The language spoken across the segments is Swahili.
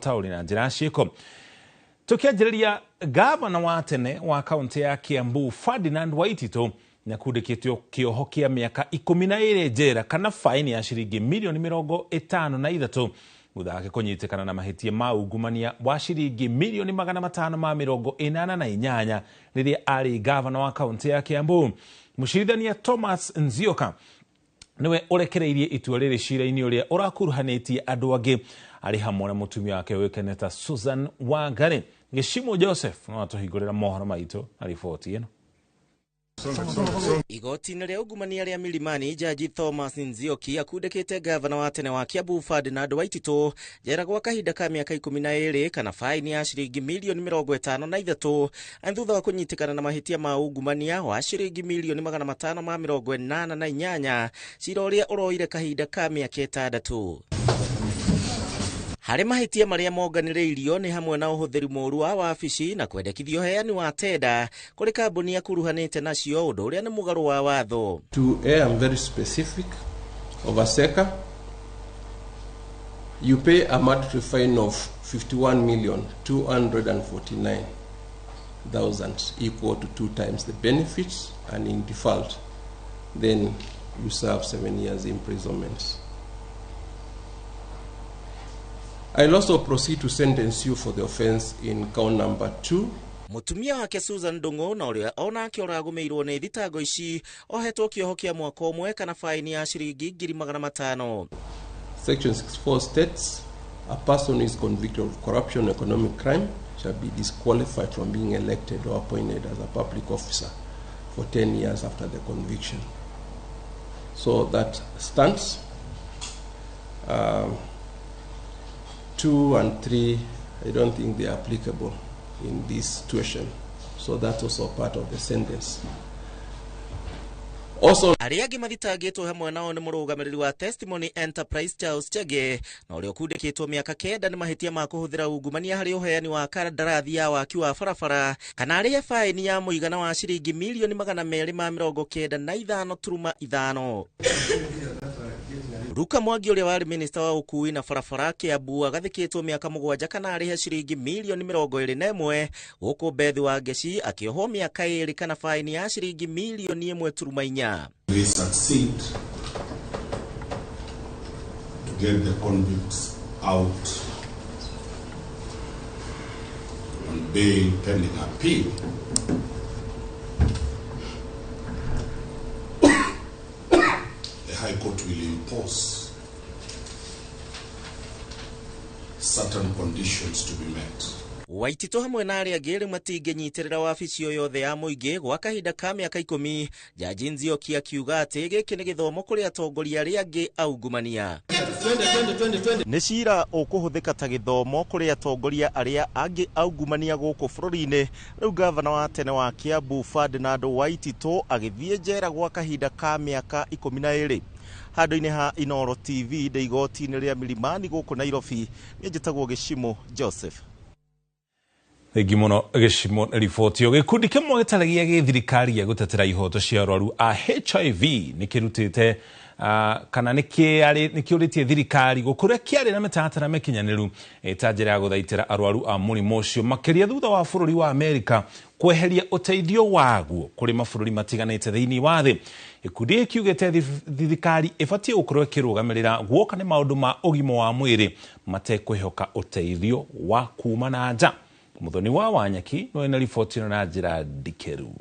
tauri na njira ciiko. Tukianjĩrĩria gavana wa tene wa kaunti ya Kiambu Ferdinand Waititu nĩakundĩkĩtwo kĩoho kĩa mĩaka 12 njera kana faini ya ciringi milioni 53 thutha wake kũnyitĩkana na mahĩtia ma ungumania wa ciringi milioni 588 rĩrĩa arĩ gavana wa kaunti ya Kiambu. Mũcirithania Thomas Nzioka niwe ũrekereirie itua rĩrĩ cira-inĩ ũrĩa ũrakuruhanĩtie andũ angĩ arĩ hamwe na mũtumia wake ũĩkaine ta Susan Wangari. Gĩchimo Joseph no atũhingũrĩra mohoro maitũ na riboti ĩno. Igoti-inĩ rĩa ungumania rĩa Milimani, Jaji Thomas Nzioki akundĩkĩte gavana wa tene wa Kiambu Ferdinand Waititu njera gwa kahinda ka mĩaka 12 kana faini ya ciringi milioni 53 thutha wa kũnyitĩkana na mahĩtia ma ungumania wa ciringi milioni 588 cira ũrĩa ũroire kahinda ka mĩaka 6. Harĩ mahĩtia marĩa monganĩrĩirio nĩ hamwe na ũhũthĩri mũũru wa wabici na kwendekithio heani wa tenda kũrĩ kambuni akuruhanĩte nacio, ũndũ ũrĩa nĩ mũgarũ wa watho. To am very specific of Aseka, you pay a mandatory fine of 51,249,000 equal to 2 times the benefits, and in default then you serve 7 years imprisonment. I'll also proceed to sentence you for the offense in count number 2. Mutumia wake Susan Ndung'u na ũrĩa onake ũragũmĩirwo nĩ thitango ici ohetwo kĩoho kĩa mwaka ũmwe kana faini ya ciringi 500,000. Section 64 states a person who is convicted of corruption or economic crime shall be disqualified from being elected or appointed as a public officer for 10 years after the conviction. So that stands. 2 and 3, I don't think they are applicable in this situation. So that's also part of the sentence. Also, arĩa angĩ mathitangĩtwo hamwe nao nĩ mũrũgamĩrĩri wa Testimony Enterprise Charles Chege na ũrĩa ũkundĩkĩtwo mĩaka 9 nĩ mahĩtia ma kũhũthĩra ungumania harĩ ũheani wa kandarathi ya waki wa barabara kana arĩa faini ya mũigana wa ciringi milioni 295.5. Ruka Mwangi ũrĩa warĩ minista wa ũkui na barabara Kiambu agathĩkĩtwo mĩaka 7 kana arĩhe ciringi milioni 21 gũkũ Bethi wa Ngeci akĩohwo mĩaka 2 kana faini ya ciringi milioni 1.4. They succeed to get the convicts out on bail pending appeal. The High Court will impose certain conditions to be met. Waititu hamwe na arĩa angĩ rĩu matingĩnyitĩrĩra wabici o yothe ya mũingĩ gwa kahinda ka mĩaka 10. Jaji Nzioki akiuga atĩ gĩkĩ nĩ gĩthomo kũrĩ atongoria arĩa angĩ aungumania. Nĩ cira ũkũhũthĩka ta gĩthomo kũrĩ atongoria arĩa angĩ aungumania gũkũ bũrũri-inĩ. Rĩu gavana wa tene wa Kiambu Ferdinand Waititu agĩthiĩ njera gwa kahinda ka mĩaka 12. Handũ-inĩ ha Inooro TV ndĩ igoti-inĩ rĩa Milimani gũkũ Nairobi, niĩ njĩtagwo Gĩchimo Joseph. Thengi mũno Gĩchimo riboti yo. Gĩkundi kĩmwe gĩtarĩ gĩa gĩthirikari gĩa gũtetera ihoto cia arwaru a HIV nĩkĩrutĩte kana nĩkĩũrĩtie thirikari gũkũrĩa kĩarĩ na mĩtaratara mĩkinyanĩru ta njĩra ya gũthaitĩra arwaru a mũrimũ ũcio makĩria thutha wa bũrũri wa Amerika kweheria ũteithio waguo kũrĩ mabũrũri matiganĩte thĩinĩ wa thĩ. Gĩkundi kiugĩte thirikari ĩbatiĩ gũkorwo ĩkĩrũgamĩrĩra guoka nĩ maũndũ ma ũgima wa mwĩrĩ matekwĩhoka ũteithio wa kuma na nja. Muthoni wa Wanyaki no ena riboti na njĩra ndikeru.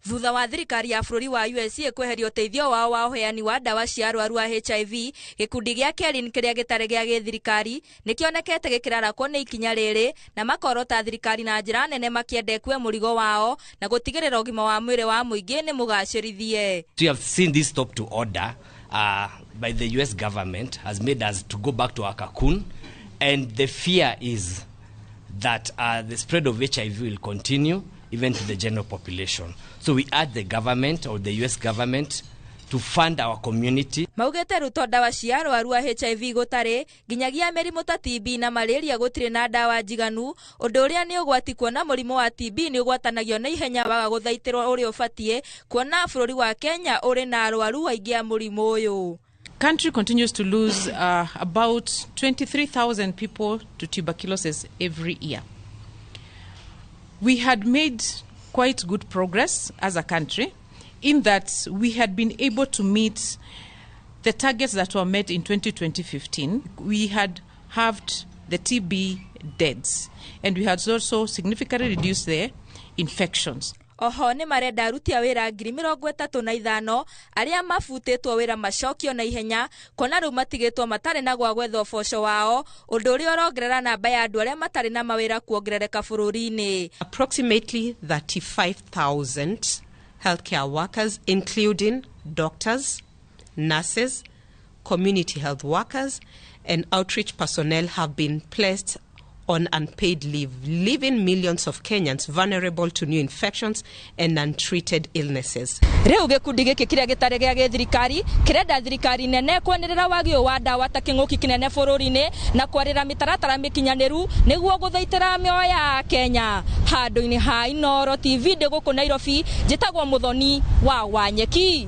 Thutha wa thirikari ya bũrũri wa USA kweheria ũteithio wao wa ũheani wa ndawa cia arwaru a HIV, gĩkundi gĩa Kelin kĩrĩa gĩtarĩ gĩa gĩthirikari nĩkĩonekete gĩkĩrarakwo nĩ ikinya rĩrĩ na makorota thirikari na njĩra nene makĩenda kuoya mũrigo wao na gũtigĩrĩra ũgima wa mwĩrĩ wa mũingĩ nĩ mũgacĩrithie. We have seen this stop to order by the US government has made us to go back to our cocoon, and the fear is that the spread of HIV will continue even to the general population. So we urge the government or the US government to fund our community. Maugete ruto ndawa cia arwaru a HIV gũtarĩ nginyagia mĩrimũ ta TB na malaria gũtirĩ na ndawa njiganu, ũndũ ũrĩa nĩ ũgwati kuona mũrimũ wa TB nĩ ũgwatanagio na ihenya waga gũthaitĩrwo ũrĩa ũbatiĩ kuona bũrũri wa Kenya ũrĩ na arwaru aingĩ a mũrimũ ũyũ. country continues to lose about 23,000 people to tuberculosis every year. We had made quite good progress as a country in that we had been able to meet the targets that were met in 2015. We had halved the TB deaths, and we had also significantly reduced the infections. Oho ni marenda aruti a wira 35,000 aria mafutitwo wira macokio na ihenya kona riu matigitwo matari na gwa gwetha uboco wao undu uri orongerera namba ya andu aria matari na mawira kuongerereka bururi-ini. Approximately 35,000 healthcare workers, including doctors, nurses, community health workers, and outreach personnel have been placed on unpaid leave, leaving millions of Kenyans vulnerable to new infections and untreated illnesses. Riu gikundi giki kiria gitare gia githirikari kirenda thirikari nene kwenerera wagio wa dawa ta kinguki kinene bururi-ini na kwarira mitaratara mikinyaniru niguo guthaitira mioyo ya Kenya. Handu-ini ha Inooro TV guku Nairobi, njitagwo Muthoni wa Wanyeki.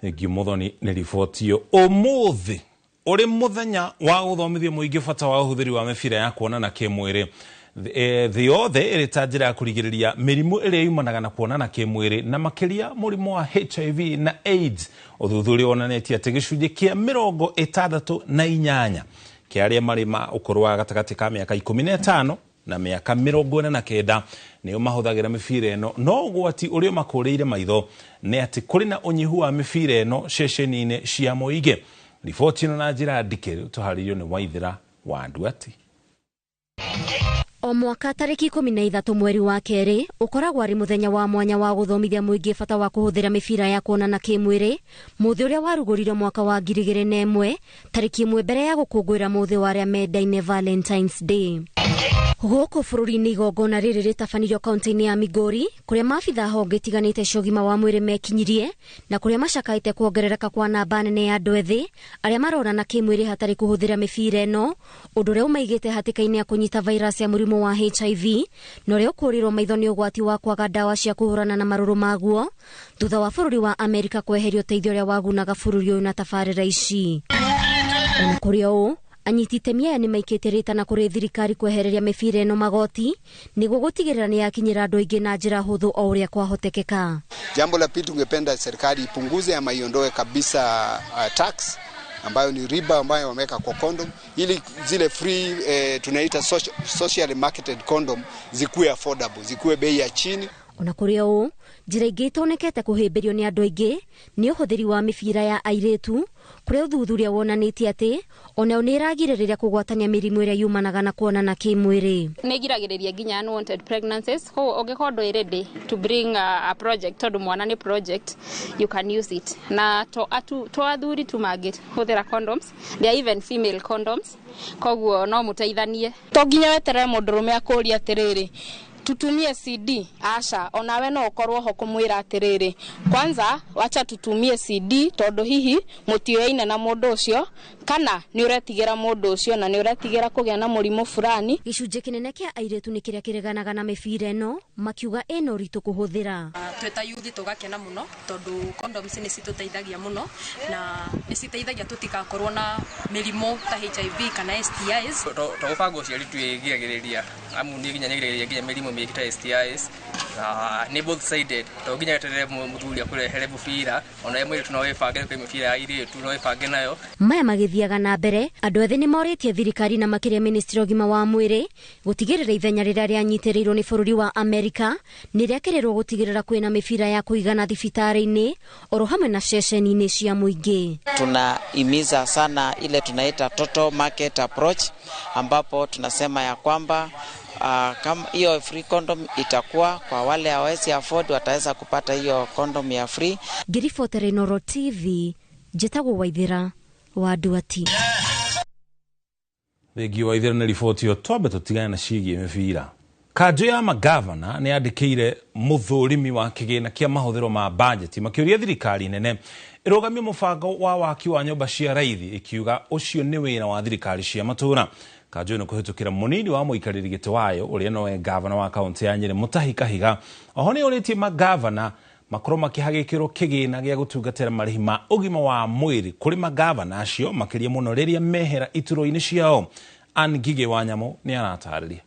Thank Muthoni ni riboti yo umuthi uri muthenya wa guthomithia muingi bata wa uhuthiri wa mibira ya kuonana kimwiri the othe iritanjira kurigiriria mirimu iria yumanaga na kuonana kimwiri na makiria murimu wa HIV na AIDS. Uthuthuri onanetie ati gicunji kia 68 kia aria marima ukuru wa gatagati ka miaka 15 na miaka 49 nio mahuthagira mibira eno. No ugwati urio makuriire maitho ni ati kuri na unyihu wa mibira eno ceceni-ini cia muingi. Riboti ino na njira ndikiri tuharirio ni Waithira wa Nduati. O mwaka tariki 13 mweri wa keri ukoragwo ari muthenya wa mwanya wa guthomithia muingi bata wa kuhuthira mibira ya kuonana kimwiri. Muthi uria waruguririo mwaka wa 2001 tariki 1 mbere ya gukungwira muthi wa aria mendaine Valentine's Day. Guku bururi-ini igongona riri ritabanirio kaunti-ini ya Migori kuria maabitha honge itiganite cia ugima wa mwiri mekinyirie na kuria macakaite kuongerereka kwa namba nene ya andu ethi aria marorana kimwiri hatari kuhuthira mibira eno, undu uria umaigite hatikaini ya kunyita virus ya murimu wa HIV na uria ukurirwo maitho ni ugwati wa kwaga dawa cia kuhurana na maruru maguo thutha wa bururi wa Amerika kweheria uteithio uria wagunaga bururi uyu na tabarira ici. Ona kuria u anyiti itemi aya ni maikite ritana kuri thirikari kwehereria mibira eno magoti niguo gutigirira ni yakinyira andu aingi na njira huthu o uria kwahotekeka. Jambo la pili, tungependa serikali ipunguze ama iondoe kabisa tax ambayo ni riba ambayo wameweka kwa condom, ili zile free tunaita socially marketed condom zikuwe affordable, zikuwe bei ya chini. Ona kuria u njira ingi itonekete kuhimbirio ni andu aingi ni uhuthiri wa mibira ya airetu kuria uthuthuria wonanitie ati ona ni iragiririria kugwatania mirimu iria yumanaga na kuonana kimwiri. Ni giragiriria ginya unwanted pregnancies. Ho ungikondo ready to bring a project tondu mwana ni project, you can use it. Na to athuri tumangi huthira condoms, there are even female condoms, koguo no muteithanie. To ginya weterere mundurume akuria atiriri tutumie CD asha onawe no ukorwo ho kumwira atiriri kwanza wacha tutumie CD tondu hihi mutioine na mundu ucio kana ni uretigira mundu ucio na ni uretigira kugia na murimu fulani. Gicunji kinene kia airetu ni kiria kireganaga na mibira eno makiuga eno ritu kuhuthira. Tweta yuthi tugakena muno tondu condoms ni cituteithagia muno na ni citeithagia tutikakorwo na mirimo ta HIV kana STIs. Tugubanga ucio ritu igiragiriria amu ni ginya nigiragiriria ginya mirimo mikita STIs ni both sided. To ginya tere muthuri akurehere mubira ona yemwe tunawebange kwa mibira ya iretu tunawebange nayo. Maya magithiaga na mbere andu ethi ni moritie thirikari na makiria ministry ogima wa mwiri gutigirira ithenya riria rianyitirirwo ni bururi wa Amerika ni riakirirwo gutigirira kwina mibira ya kuigana thibitari-ini oro hamwe na ceceni-ini cia muingi. Tunaimiza sana ile tunaita total market approach ambapo tunasema ya kwamba kama hiyo free condom itakuwa kwa wale hawezi afford wataweza kupata hiyo condom ya free. Ngirifotere Inooro TV, njitagwo Waithira wa Nduati. Thegi Waithira na riboti yo twambe tutigane na ciigie mibira. Kanjo ya magavana ni andikire muthurimi wa kigina kia mahuthiro ma budget makiuria thirikari nene irugamie mubango wa waki wa nyumba cia raithi ikiuga ucio ni wira wa thirikari cia matura. Kanjo ino kuhitukira munini wa muikariri giti wayo uria nowe gavana wa kaunti ya Nyeri Mutahi Kahiga oho ni uritie magavana makorwo makihagikirwo kigina gia gutungatira marihi ma ugima wa mwiri kuri magavana acio makiria muno riria mehera ituro-ini ciao. Ngige wa Nyamũ ni aratariria.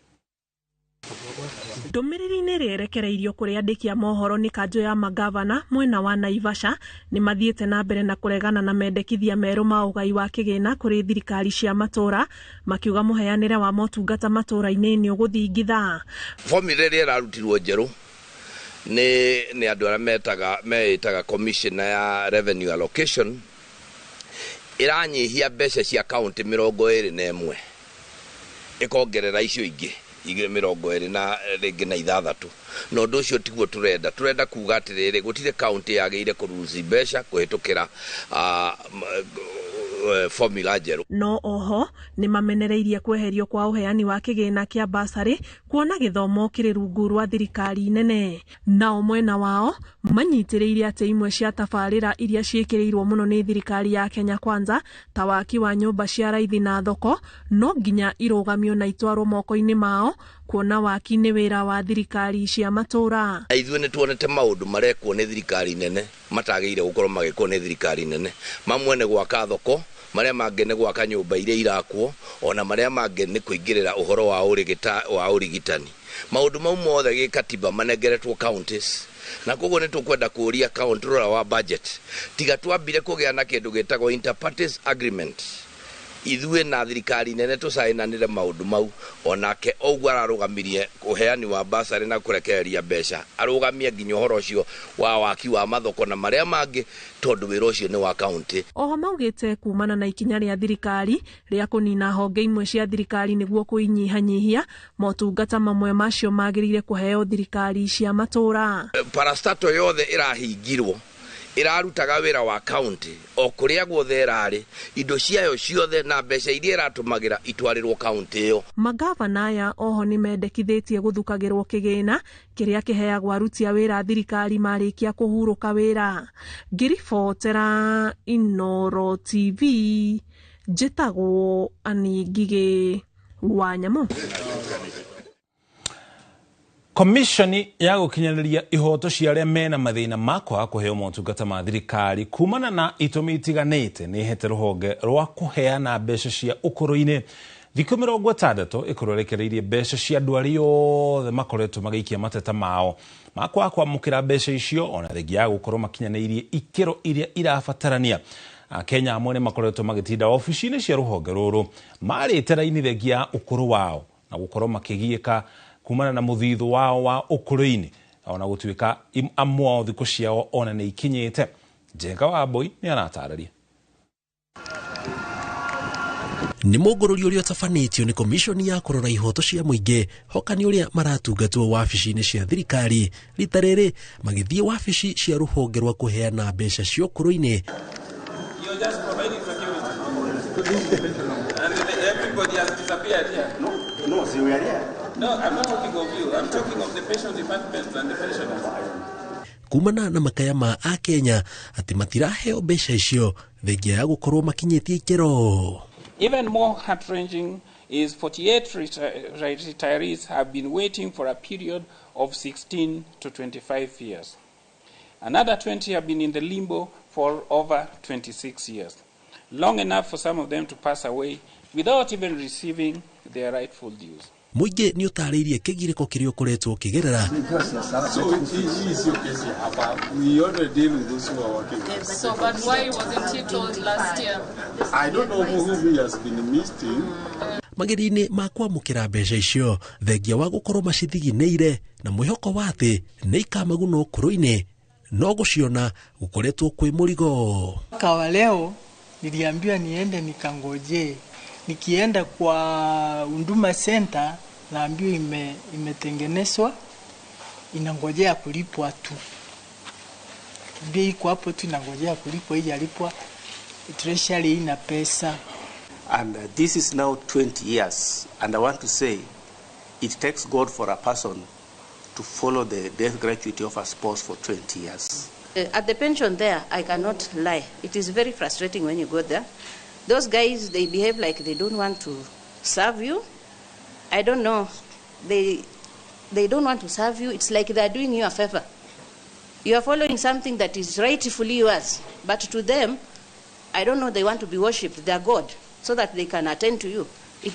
Ndũmĩrĩri-inĩ rĩerekereirio kũrĩ andĩki a mohoro nĩ kanjũ ya magavana mwena wa Naivasha nĩ mathiĩte na mbere na kũregana na mendekithia merũ ma ũgai wa kĩgĩna kũrĩ thirikari cia matũra, makiuga mũheanĩre wa motungata matũra-inĩ nĩ ũgũthingitha. Formula ĩrĩa ĩrarutirwo njerũ nĩ andũ arĩa metaga commissioner ya revenue allocation ĩranyihia mbeca cia county 21 ĩkongerera icio ingĩ 26 no ũndũ ũcio tiguo turenda kuga atĩrĩrĩ gũtirĩ county yagĩire kũruzi mbeca kũhĩtũkĩra formula njerũ. No oho nĩ mamenereirie kweherio kwa ũheani wa kĩgĩna kĩa basarĩ kuona gĩthomo kĩrĩ rungu rwa thirikari nene. Nao mwena wao manyitĩrĩire atĩ imwe cia tabarĩra iria ciĩkĩrĩirwo mũno nĩ thirikari ya Kenya Kwanza ta waki wa nyũmba cia raithi na thoko no nginya irũgamio na itwarwo moko-inĩ mao kuona waki nĩ wĩra wa thirikari cia matũra. Ithuĩ nĩ tuonete maũndũ marekwo nĩ thirikari nene matagĩire gũkorwo magĩkwo nĩ thirikari nene. Mamwe nĩ gwaka thoko, marĩa mangĩ nĩ gwaka nyũmba iria irakwo, ona marĩa mangĩ nĩ kũingĩrĩra ũhoro wa ũrigitani. Maũndũ mau mothe gĩkatiba manengeretwo counties. Na koguo nĩ tũkwenda kũria controller wa budget tiga twambire kũgĩa na kĩndũ gĩtagwo interparties agreement. Ithuĩ na thirikari nene tũcainanire maũndũ mau, onake ũguo ararũgamirie ũheani wa basarĩ na kũrekereria mbeca arũgamie nginya ũhoro ũcio wa waki wa mathoko na marĩa mangĩ tondũ wĩra ũcio nĩ wa county. Oho maugĩte kumana na ikinya rĩa thirikari rĩa kũnina honge imwe cia thirikari nĩguo kũinyihanyihia motungata mamwe macio magĩrĩire kũheo thirikari cia matũra. Parastato yothe ĩrahingirwo irarutaga wĩra wa county o kũrĩa guothe ĩrarĩ, indo ciayo ciothe na mbeca iria ĩratũmagĩra itwarĩrwo county ĩyo. Magavana aya oho nĩ mendekithĩtie gũthukagĩrwo kĩgĩna kĩrĩa kĩheagwo aruti a wĩra thirikari marĩkia kũhurũka wĩra. Ngiribotera Inooro TV njĩtagwo Ngige wa Nyamũ. Komishoni ya gũkinyanĩria ihoto cia arĩa mena mathĩna ma kwaga kũheo motungata ma thirikari kumana na itũmi itiganĩte nĩ ihete rũhonge rwa kũheana mbeca cia ũkũrũ-inĩ thikũ 60 ĩkũrorekereirie mbeca cia andũ arĩa othe makoretwo magĩikia mateta mao ma kwaga kwamũkĩra mbeca icio ona thengia ya gũkorwo makinyanĩirie ikĩro iria irabatarania. Kenya amwe nĩ makoretwo magĩtinda ofici-inĩ cia rũhonge rũrũ marĩte raini thengia ya ũkũrũ wao na gũkorwo makĩgiĩka kumana na muthitho wao wa ũkũrũ-inĩ ona gũtuĩka amwe thikũ ciao ona nĩ ikinyĩte. Njenga wa Mbũi nĩ aratarĩria. Nĩ mũngũrũri ũrĩa ũtabanĩtio nĩ komishoni ya kũrora ihoto cia mũingĩ hokani ũrĩa maratungatwo wabici-inĩ cia thirikari rita rĩrĩ magĩthiĩ wabici cia rũhonge rwa kũheana mbeca cia ũkũrũ-inĩ. No, I'm not talking of you. I'm talking of the pension departments and the pensioners. Kumana na makaya ma a Kenya atĩ matiraheo mbeca icio thengia ya gũkorwo makinyĩtie ikĩro. Even more heart-wrenching is 48 retirees have been waiting for a period of 16 to 25 years. Another 20 have been in the limbo for over 26 years. Long enough for some of them to pass away without even receiving their rightful dues. Mũingĩ nĩ ũtarĩirie kĩgirĩko kĩrĩa ũkoretwo ũkĩgerera. So, but why wasn't he told last year? I don't know who he has been missing. Mageri-inĩ ma kwamũkĩra mbeca icio thengia wa gũkorwo macithiginĩire na mwĩhoko wa atĩ nĩ ikamaguna ũkũrũ-inĩ no gũciona gũkoretwo kwĩ mũrigo. Kwa leo niliambiwa niende nikangoje. Nikienda kwa Huduma Center naambiwa imetengenezwa inangojea kulipwa tu. Ndio iko hapo tu inangojea kulipwa, haijalipwa. Treasury ina pesa. And this is now 20 years and I want to say it takes God for a person to follow the death gratuity of a spouse for 20 years. At the pension there, I cannot lie. It is very frustrating when you go there. Those guys, they behave like they don't want to serve you. I don't know. They don't want to serve you. It's like they're doing you a favor. You are following something that is rightfully yours, but to them, I don't know, they want to be worshipped, their God, so that they can attend to you.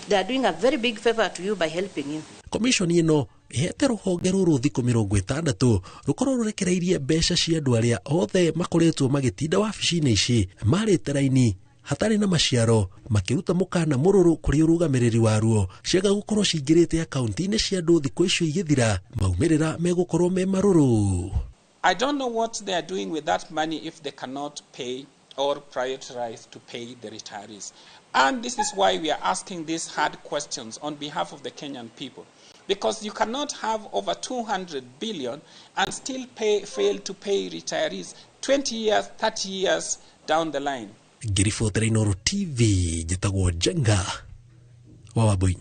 They are doing a very big favor to you by helping you. Commission ino ihete ruhonge ruru thikũ 60 rukorwo rurekereirie mbeca cia andu aria othe makoretwo magitinda wabici-inĩ ici marĩte raini hatari na maciaro makiruta mukana mururu kuri urugamiriri waruo ciaga gukorwo cingirite akaunti-inĩ cia andu thikũ icio igithira maumirira megukorwo me maruru. I don't know what they are doing with that money if they cannot pay or prioritize to pay the retirees. And this is why we are asking these hard questions on behalf of the Kenyan people. Because you cannot have over 200 billion and still fail to pay retirees 20 years, 30 years down the line. Girifotera Inooro TV, jitagwo Jenga Wawabui.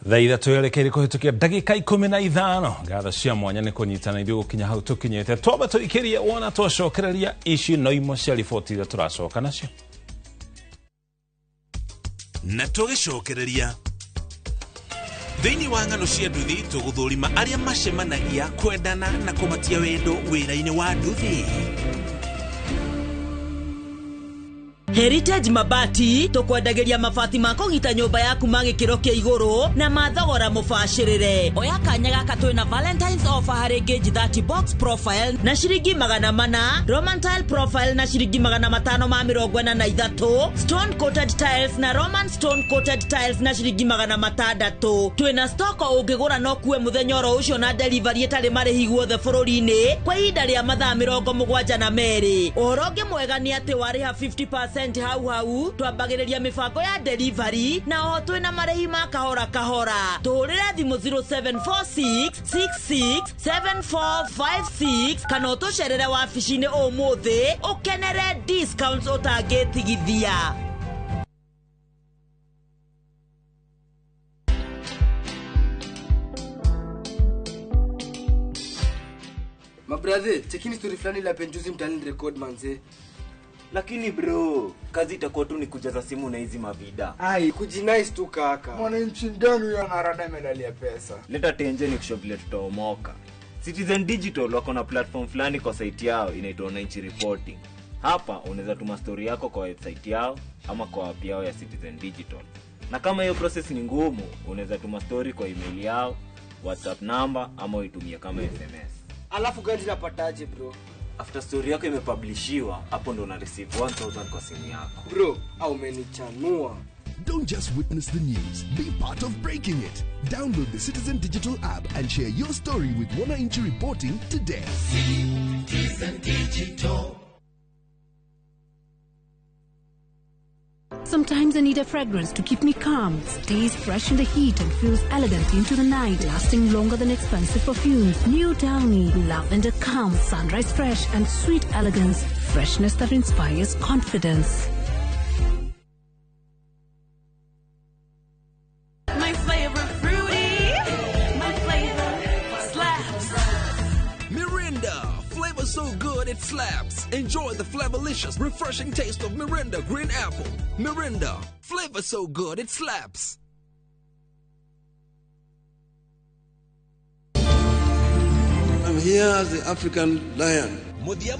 Thaitha tuyerekeire kuhitukia ndagika 15 gatha cia mwanya ni kunyitana ithuĩ gukinya hau tukinyete twamba tuikirie wona twacokereria ici no imwe cia riboti iria turacoka nacio na tugicokereria thĩinĩ wa ng'ano cia nduthi tũgũthũrima arĩa macemanagia kwendana na kũmatia wendo wĩra-inĩ wa nduthi. Heritage Mabati tukwendageria mabati ma kũgita nyũmba yaku ma gĩkĩro kĩa igũrũ na mathogora mũbacĩrĩre. Oya kanya gaka twĩna Valentine's offer harĩ gauge 30 box profile na ciringi 400, Roman tile profile na ciringi 543, stone coated tiles na Roman stone coated tiles na ciringi 600. Twĩna stock ũngĩgũra no kuwe mũthenya oro ũcio na delivery ĩtarĩ marĩhi guothe bũrũri-inĩ kwa ihinda rĩa mathaa 72. Ũhoro ũngĩ mwega nĩ atĩ warĩha 50% hau twambagĩrĩria mibango ya delivery na oho twĩna marĩhi ma kahora kahora. Tũhũrĩre thimũ 0746667456 kana ũtũcerere wabici-inĩ ũmũthĩ ũkenere discounts ũtangĩtigithia. Mabrother, chekini story fulani la penjuzi mtani record manze. Lakini bro, kazi itakuwa tu ni kujaza simu na hizi mavida. Ai, kujinice tu kaka. Mwananchi ndani ya narada medalia pesa. Leta tenje ni kushovile tutaomoka. Citizen Digital wako na platform fulani kwa site yao inaitwa Wananchi Reporting. Hapa unaweza tuma story yako kwa website yao ama kwa app yao ya Citizen Digital. Na kama hiyo process ni ngumu, unaweza tuma story kwa email yao, WhatsApp number ama uitumie kama SMS. Alafu gani napataje bro? After story yako imepublishiwa, hapo ndo una receive 1000 kwa simu yako. Bro, au umenichanua. Don't just witness the news, be part of breaking it. Download the Citizen Digital app and share your story with Wananchi Reporting today. Citizen Digital. Sometimes I need a fragrance to keep me calm, stays fresh in the heat and feels elegant into the night, lasting longer than expensive perfumes. New Downy, lavender calm, sunrise fresh and sweet elegance, freshness that inspires confidence. My favorite fruity, my flavor slaps. Mirinda, flavor so good it slaps. Enjoy the flavorlicious, refreshing taste of Mirinda Green Apple. Mirinda, flavor so good it slaps. I'm here as the African lion. Muthia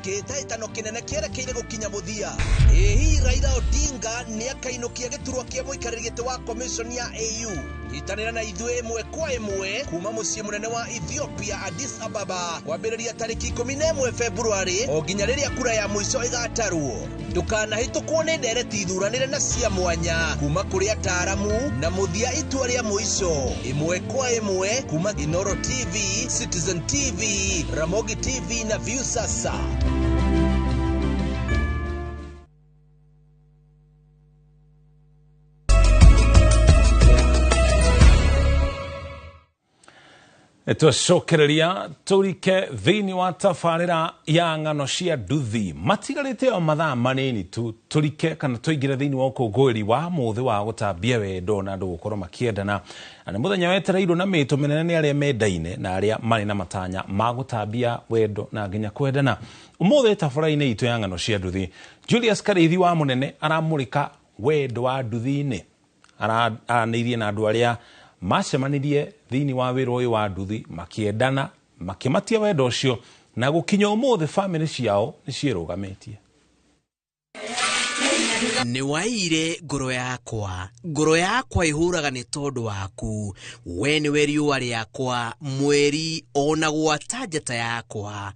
kitaitano kinene kierekeire gukinya muthia. Ehi Raila Odinga ni akainukia giturwa kia muikariri giti wa commission ya AU. Nyitanira na ithue imwe kwa imwe kuma mucii munene wa Ethiopia Addis Ababa kwambiriria tariki 11 February o nginya riria kura ya muico igatarwo. Ndukanahitukwo ni ndereti ithuranire na cia mwanya kuma kuri ataramu na muthia itua ria muico imwe kwa imwe kuma Inooro TV, Citizen TV, Ramogi TV na View Sasa. Twacokereria turike thiini wa tabarĩra ya ng'ano cia nduthi matigarĩte o mathaa manini tu turike kana tuingire thiini wa ũkũngũĩri wa mũthĩ wa gũtambia wendo na andũ gũkorwo makĩendana. Na nĩ mũthenya wetereirwo na mĩtũ mĩnene nĩ arĩa mendaine na arĩa marĩ na matanya ma gũtambia wendo na nginya kwendana. Ũmũthĩ tabarĩra-inĩ itũ ya ng'ano cia nduthi, Julius Karĩithi wa Mũnene aramũrĩka wendo wa nduthi-inĩ. Aranĩirie na andũ arĩa macemanirie thiini wa wĩra ũyũ wa nduthi makĩendana makimatia wendo ucio na gukinya umuthi family ciao ni ciirugametie. Ni waire ngoro yakwa ihuraga ni tondu waku, we ni we riũa rĩakwa, mweri ona gwata njata yakwa,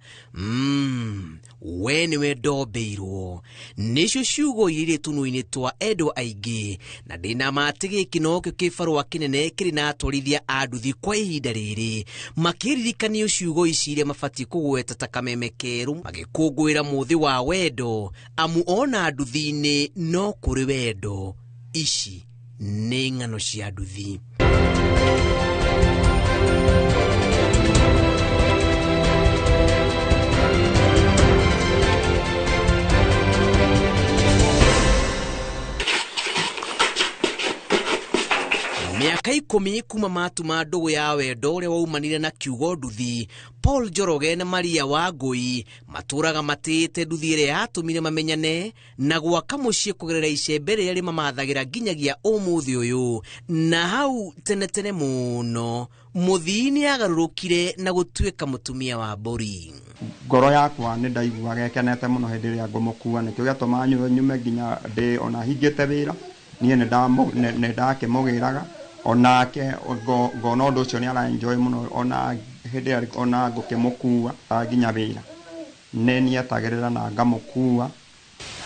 we ni we ndombeirwo. Nicio ciugo irĩ tũnua-inĩ twa endwa aingĩ, na ndĩna mate gĩkĩ nokĩo kĩbarũa kĩnene kĩrĩ na atwarithia a nduthi kwa ihinda rĩrĩ, makĩririkanio ciugo ici iria mabatiĩ kũgweta ta kameme kerũ, magĩkũngũĩra mũthĩ wa wendo, amu ona nduthi-inĩ no kũrĩ wendo. Ici nĩ ng'ano cia nduthi. Miaka 10 kuma matuma ndugu ya wendo ũrĩa waumanire na kiugo nduthi, Paul Njoroge na Maria Wangui matũraga matĩte nduthi ĩrĩa yatũmire mamenyane na gwaka mũciĩ kũgerera icembe rĩrĩa rĩmamathagĩra nginyagia ũmũthĩ ũyũ. Na hau tene mũno mũthii nĩagarũrũkire na gũtuĩka mũtumia wa mbũri. Ngoro yakwa nĩ ndaiguaga ekenete mũno hĩndĩ ĩrĩa ngũmũkua, nĩkĩo gĩatũma nyume nginya ndĩ ona hingĩte wĩra, niĩ nĩ ndakĩmũgĩraga onake ngona ũndũ ũcio nĩ ara-enjoy mũno, ona hĩndĩ ĩrĩa ona ngũkĩmũkua nginya wĩra nĩ nietagĩrĩra na ngamũkua.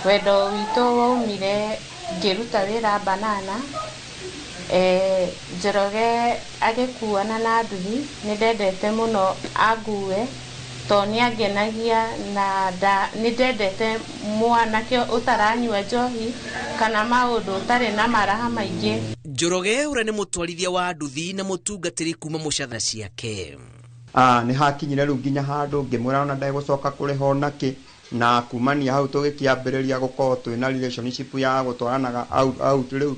Wendo witũ waumire ngĩruta wĩra Banana, Njoroge agĩkuana na nduthi. Nĩ ndendete mũno angue to nĩ angenagia, na nĩ ndendete mwanake ũtaranyua njohi kana maũndũ ũtarĩ na maraha maingĩ. Njoroge ũrĩa nĩ mũtwarithia wa nduthi na mũtungatĩri kuma mũcatha ciake. Nĩ hakinyire rĩu nginya handũ ngĩmwĩra ona ndegũcoka kũrĩha onakĩ, na kumania hau tũgĩkĩambĩrĩria gũkorwo twĩna relationship ya gũtwaranaga out rĩu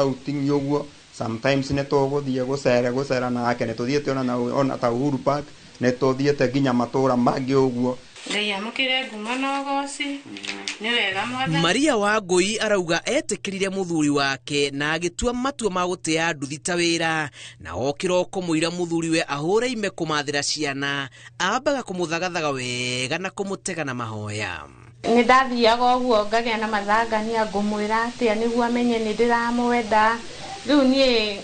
outing ũguo. Sometimes nĩ tũgũthiĩ gũcera nake, nĩ tũthiĩte ona ta Uhuru Park, nĩ tũthiĩte nginya matũra mangĩ ũguo. Maria Wangui arauga etĩkĩrire mũthuri wake na agĩtua matua ma gũtĩa nduthi ta wĩra, na o kĩroko mũira mũthuriwe ahũre ime kũmathĩra ciana, ambaga kũmũthagathaga wega na kũmũtega na mahoya. Nĩ ndathiaga ũguo ngagĩa na mathangania ngũmwĩra atĩa nĩguo amenye nĩ ndĩramwenda. Rĩu niĩ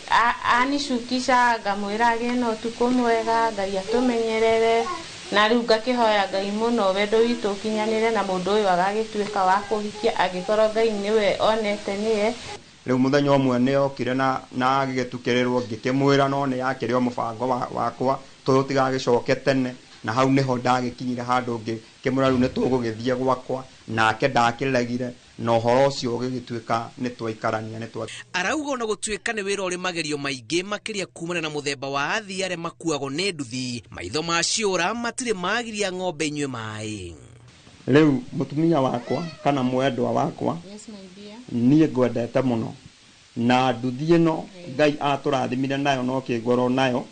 anicukisha ngamwĩra agĩe na ũtukũ mwega, Ngai atũmenyerere, na rĩu ngakĩhoya Ngai mũno wendo witũ ũkinyanĩre na mũndũ ũyũ agagĩtuĩka wa kũhikia angĩkorwo Ngai nĩwe onete nĩye. Rĩu mũthenya ũmwe nĩ okire na agĩgĩtukĩrĩrwo, ngĩkĩmwĩra no nĩ yakĩrĩ o mũbango wakwa tũtigagĩcoke tene, na hau nĩho ndagĩkinyire handũ ngĩmwĩra rĩu nĩ tũgũgĩthiĩ gwakwa, nake ndakĩregire na ũhoro ũcio ũgĩgĩtuĩka nĩ twaikarania. Arauga ona gũtuĩka nĩ wĩra ũrĩ magerio maingĩ makĩria kumana na mũthemba wa athii arĩa makuagwo nĩ nduthi, maitho ma ciũra matirĩ magiria ng'ombe inyue maĩ. Rĩu mũtumia wakwa kana mwendwa wakwa, niĩ ngwendete mũno, na nduthi ĩno Ngai atũrathimire nayo no kĩgoro nayo,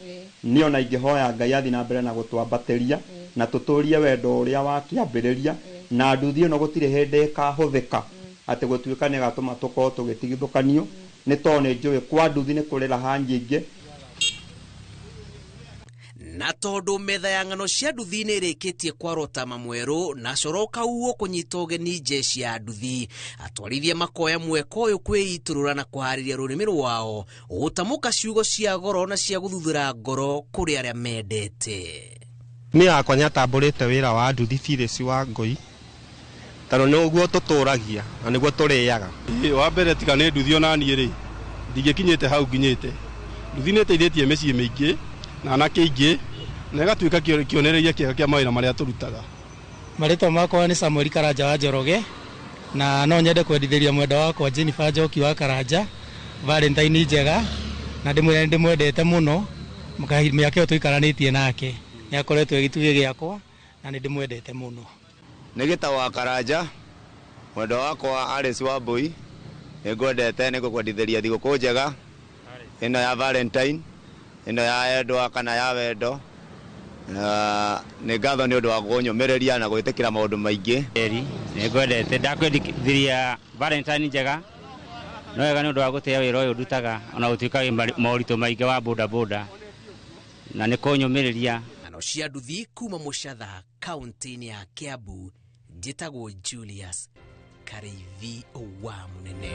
niĩ ona ingĩhoya Ngai athi na mbere na gũtwambatĩria na tũtũrie wendo ũrĩa wakĩambĩrĩria, na nduthi ĩno gũtirĩ hĩndĩ ĩkahũthĩka atĩ gũtuĩka nĩ gatũma tũkorwo tũgĩtigithũkanio, nĩ tondũ nĩ njũĩ kwa nduthi nĩ kũrĩ raha nyingĩ. Na tondũ metha ya ng'ano cia nduthi nĩ ĩrĩkĩtie kwarota mamwerũ na coro kauo kũnyita ũgeni njeci ya nduthi, atwarithia makoya mweka ũyũ kwĩitũrũra na kũharĩria rũrĩmĩ rwao gũtamũka ciugo cia goro na cia gũthuthura ngoro kũrĩ arĩa mendete. Niĩ yakwa nyatambũrĩte wĩra wa nduthi Phyllis Wangui, tondũ nĩguo tũtũragia na nĩguo tũrĩaga. Wa mbere tiga nĩ nduthi ona niĩ rĩ ndingĩkinyĩte hau nginyĩte. Nduthi nĩ ĩteithĩtie mĩciĩ mĩingĩ na anake aingĩ na ĩgatuĩka kĩonereria kĩega kĩa mawĩra marĩa tũrutaga. Marĩtwa makwa nĩ Samuel Karanja wa Njoroge, na no nyende kwendithĩria mwenda wakwa Jennifer Njoki wa Karanja Valentine njega, na ndĩmwendete mũno, mĩaka ĩyo tũikaranĩtie nake nĩ akoretwo gĩtugĩ gĩakwa na nĩ ndĩmwendete mũno. Nĩ Gĩtaũ wa Karanja, mwenda wakwa Alice Wambui, nĩ ngwendete nĩ ngũkwendithĩria thigũkũ njega ĩno ya Valentine, ĩno ya endwa kana ya wendo, nĩ ngatho nĩ ũndũ wa kũnyũmĩrĩria na gwĩtĩkĩra maũndũ maingĩ. Nĩ ngwendete ndakwendithĩria Valentine njega, no wega nĩ ũndũ wa gũtĩa wĩra ũyũ ndutaga ona gũtuĩka moritũ maingĩ wa boda boda, na nĩ kũnyũmĩrĩria. ng'ano cia nduthi kuma Muchatha kaunti-inĩ ya Kiambu, njĩtagwo Julius Kareithi wa Munene.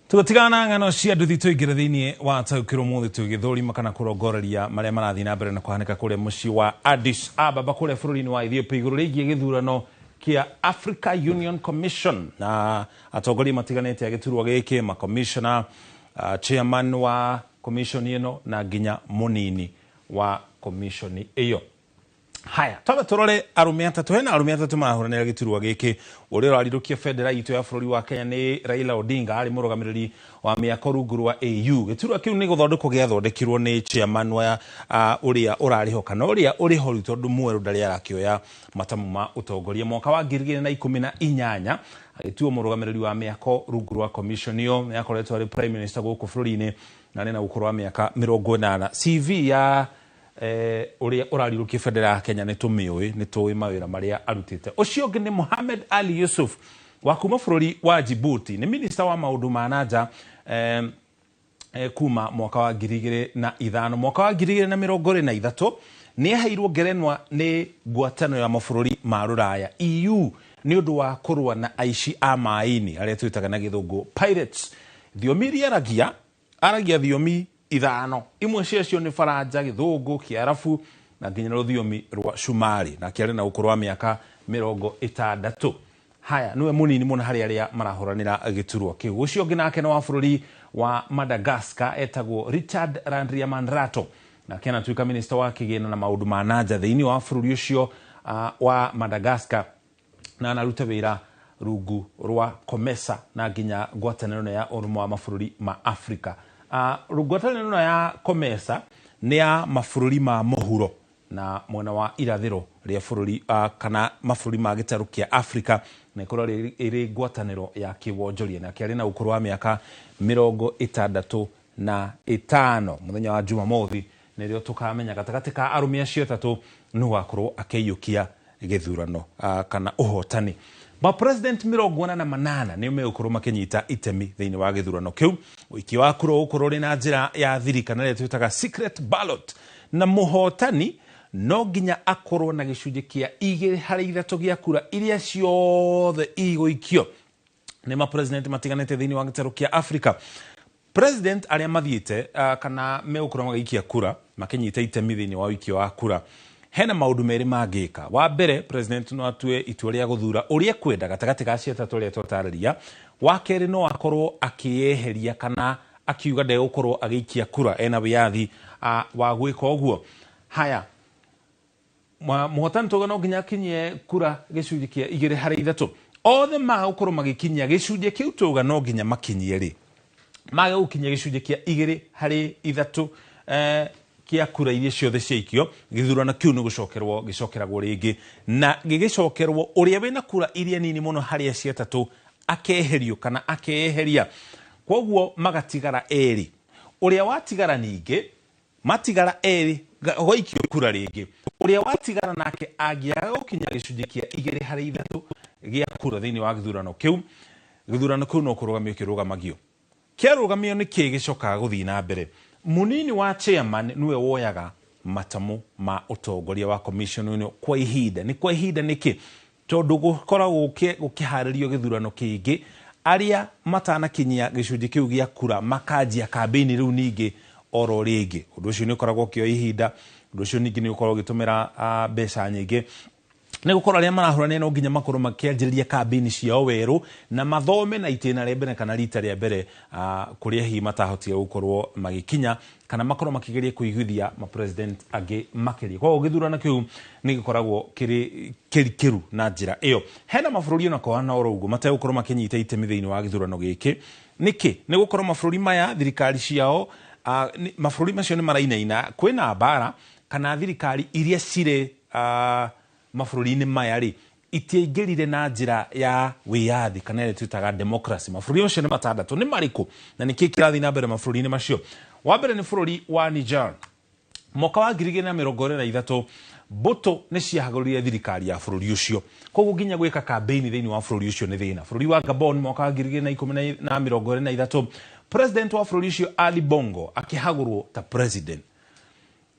Tugatigana ng'ano cia nduthi tuingire thiini wa taukiro muthi tugithurima kana kurongoreria maria marathi na mbere na kuhaneka kuria mucii wa Addis Ababa kuria bururi-ini wa Ethiopia iguru rigie githurano kia Africa Union Commission na atongoria matiganite agiturwa giki ma commissioner chairman wa commission ino na ginya munini wa commission iyo. Haya, twabe turore arume atatu hena arume atatu marahuranira giturwa giki uria rarirukia federal itu ya bururi wa Kenya ni Raila Odinga ari murugamiriri wa miako rungu wa AU. Giturwa kiu ni guthondekwo giathondekirwo ni chairman wa uria urariho kana uria uriho tondu mweru ndari arakioya matamu ma utongoria mwaka wa 2018 agituo murugamiriri wa miako rungu wa commission iyo ni akoretwo ari prime minister guku bururi-ini na nena gukorwo wa miaka 80. CV ya uria urarirukia federal Kenya ni tumioi ni tuwi mawira maria arutite. Ucio ngi ni Mohamed Ali Yusuf wa kuma bururi wa Djibouti ni minister wa maundu ma nanja kuma mwaka wa 2005 mwaka wa 2023 ni aheirwo ngerenwa ni ngwatano ya mabũrũri ma Rũraya EU ni undu wa kurwa na aici a maini aria twitaga na githungu pirates. Thiomi iria aragia thiomi ithano, imwe cio ni Faranja, Githungu, Kiarabu na nginya rũthiomi rwa Shumari na kiari na ukuru wa miaka 60. Haya niwe munini muno hari aria marahuranira giturwa kiu. Ucio ngi nake no wa bururi wa Madagascar etagwo Richard Randriamandrato na kena tuika minister wa kigina na maundu ma nanja thiini wa bururi ucio wa Madagascar na anaruta wira rungu rwa COMESA na nginya ngwataniro ya urumwe wa mabũrũri ma Afrika. Ngwataniro ya COMESA ni ya mabũrũri ma mũhuro na mwena wa irathiro ria bururi kana mabũrũri ma gĩtarũ kĩa Afrika na ikorwo iri ngwataniro ya kiwonjoria na kiari na ukuru wa miaka 65. Muthenya wa Jumamothi nirio tukamenya gatagati ka arumi acio tatu nu wakorwo akiyukia githurano kana uhotani. Ba president 48 ni meukuru makinyita itemi thiini wa githurano kiu. Wiki wa kura ukuru ri na njira ya thiri kana ria twitaga secret ballot na muhotani no nginya akorwo na gicunji kia 2/3 gia kura iria ciothe iguikio ni ma president matiganite thiini wa gitaru kia Afrika. President aria mathiite kana meukuru magikia kura makinyita itemi thiini wa wiki wa kura hena maundu meri magika. Wa mbere president no atue itua ria guthura uria kwenda gatagati ga ciatatu ria totararia. Wa keri no akorwo akieheria kana akiuga nde gukorwo agikia kura ena wiathi wa gwika uguo. Haya muhotani toga no nginya kinyie kura gicunji kia 2/3. Othe ma gukorwo magikinyia gicunji kiu toga no nginya makinyie ri maga gukinyia gicunji kia 2/3 kia kura iria ciothe ciaikio githurano kiu ni gicokeragwo ringi na gigicokerwo uria wina kura iria nini muno haria ciatatu akeherio kana akeheria. Kwoguo magatigara eri uria watigara ningi matigara eri goikio kura ringi uria watigara nake agiaga gukinya gicunji kia 2/3 gia kura thiini wa githurano kiu no kurugamio kirugamagio kia rugamio ni kigicokaga guthii na mbere. Munini wa chairman niwe woyaga matamu ma utongoria wa commission ino kwa ihinda. Ni kwa ihinda niki tondu gukoragwo gukiharirio githurano kingi aria matanakinyia gicunji kiu gia kura makanjia campaign riu ningi oro ringi. Undu ucio ni ukoragwo kio ihinda. Undu ucio ningi ni ukoragwo gitumira mbeca nyingi. Ni gukorwo aria marahurania no nginya makorwo makianjiriria campaign ciao weru na mathome na itena ria mbere kana rita ria mbere kuria hi matahotire gukorwo magikinya kana makorwo makigeria kuiguithia ma president age makiri. Kwa githurano kiu ni gikoragwo kiru na njira iyo. Hena mabũrũri ona kwa na oro ugo mategukorwo makinyita itemi thiini wa githurano giki. Niki ni gukorwo mabũrũri maya thirikari ciao mabũrũri macio ni marainaina kwina bara kana thirikari iria cire mabũrũri-inĩ maya ri itiaingĩrire na njira ya wiyathi kana ile twitaga democracy. Mabũrũri macio ni matandatu ni mariku na niki kirathi na mbere mabũrũri-inĩ macio. Wa mbere ni bũrũri wa Niger. Mwaka wa 2023 mbuto nĩ ciahagũrire thirikari ya bũrũri ũcio koguo nginya gwĩka campaign thĩinĩ wa bũrũri ũcio nĩ thĩna. Bũrũri wa Gabon mwaka wa 2023 president wa bũrũri ũcio Ali Bongo akĩhagũrwo ta president.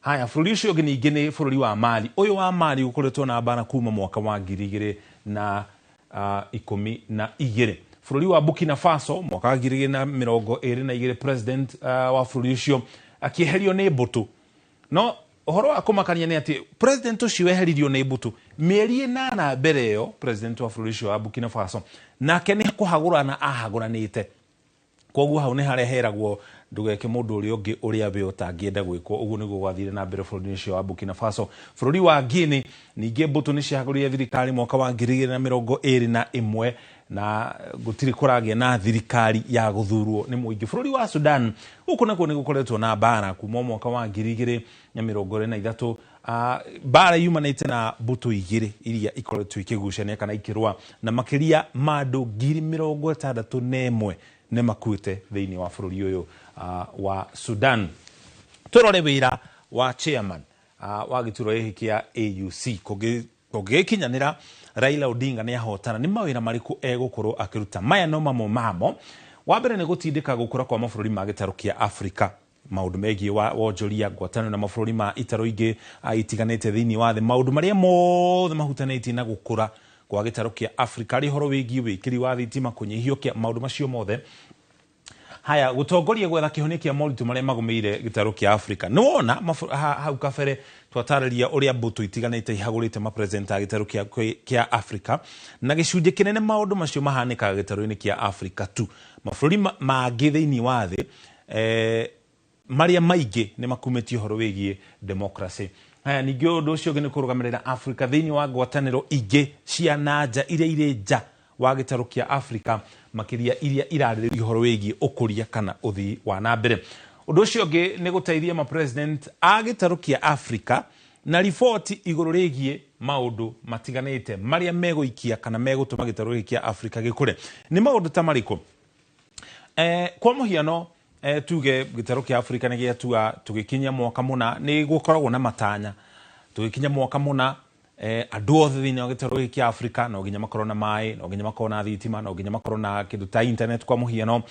Haya, bũrũri ũcio ũngĩ ningĩ nĩ bũrũri wa Mali. Ũyũ wa Mali ũkoretwo na mbara kuma mwaka wa 2012. Bũrũri wa Burkina Faso mwaka wa 2022 president wa bũrũri ũcio akĩeherio nĩ mbũtũ. No ũhoro wa kũmakania nĩ atĩ president ũcio eheririo nĩ mbũtũ mĩeri 8 mbere ĩyo president wa bũrũri ũcio wa Burkina Faso nake nĩ kũhagũrana ahagũranĩte. Koguo hau nĩ harĩa heragwo ndũgeke mũndũ ũrĩa ũngĩ ũrĩa we ũtangĩenda gwĩkwo. Ũguo nĩguo gwathire na mbere bũrũri ũcio wa Burkina Faso. Bũrũri wa Guinea ningĩ mbũtũ nĩ ciahagũrire thirikari mwaka wa 2021 na gũtirĩ kũragĩa na thirikari ya gũthurwo nĩ mũingĩ. Bũrũri wa Sudan gũkũ nakuo nĩ gũkoretwo na mbara kuma mwaka wa 2023 mbara yumanĩte na mbũtũ igĩrĩ iria ikoretwo ikĩgucania kana ikĩrũa na makĩria ma andũ 61,000 nĩ makuĩte thĩinĩ wa bũrũri ũyũ wa Sudan. Tũrore wĩra wa chairman wa gĩturwa gĩkĩ kĩa AUC kũngĩkinyanĩra Raila Odinga nĩ ahotana nĩ mawĩra marĩkũ egũkorwo akĩruta. Maya no mamwe mamo. Wa mbere nĩ gũtindĩka gũkũra kwa mabũrũri ma gĩtarũ kĩa Afrika, maũndũ megiĩ wonjoria, ngwatanĩro na mabũrũri ma itarũ ingĩ itiganĩte thĩinĩ wa thĩ, maũndũ marĩa mothe mahutanĩtie na gũkũra kwa gĩtarũ kĩa Afrika, arĩ horo wĩgiĩ wĩkĩri wa thitima, kũnyihio kĩa maũndũ macio mothe. Haya, gũtongoria gwetha kĩhonia kĩa moritũ marĩa magũmĩire gĩtarũ kĩa Afrika. Nĩ wona hau kabere twatarĩria ũrĩa mbũtũ itiganĩte ihagũrĩte mapresident a gĩtarũ kĩa Afrika na gĩcunjĩ kĩnene maũndũ macio mahanĩkaga gĩtarũ-inĩ kĩa Afrika tu. Mabũrũri mangĩ thĩinĩ wa thĩ marĩa maingĩ nĩ makumĩtio horo wĩgiĩ democracy. Haya, ningĩ ũndũ ũcio ũngĩ nĩ kũrũgamĩrĩra Afrika thĩinĩ wa ngwatanĩro ingĩ cia nanja iria irĩ nja wa gĩtarũ kĩa Afrika, makĩria iria irarĩrĩria horo wĩgiĩ ũkũria kana ũthii wa na mbere. Ũndũ ũcio ũngĩ nĩ gũteithia mapresident a gĩtarũ kĩa Afrika na riboti igũrũ rĩgiĩ maũndũ matiganĩte marĩa megũikia kana megũtũma gĩtarũ gĩkĩ kĩa Afrika gĩkũre. Nĩ maũndũ ta marĩkũ? Kwa mũhiano tuge gĩtarũ kĩa Afrika nĩ gĩatua tũgĩkinya mwaka mũna nĩ gũkoragwo na matanya. Tũgĩkinya mwaka mũna andũ othe thĩinĩ wa gĩtarũ gĩkĩ kĩa Afrika no nginya makorwo na maĩ, no nginya makorwo na thitima, no nginya makorwo na kĩndũ ta internet. Kwa mũhiano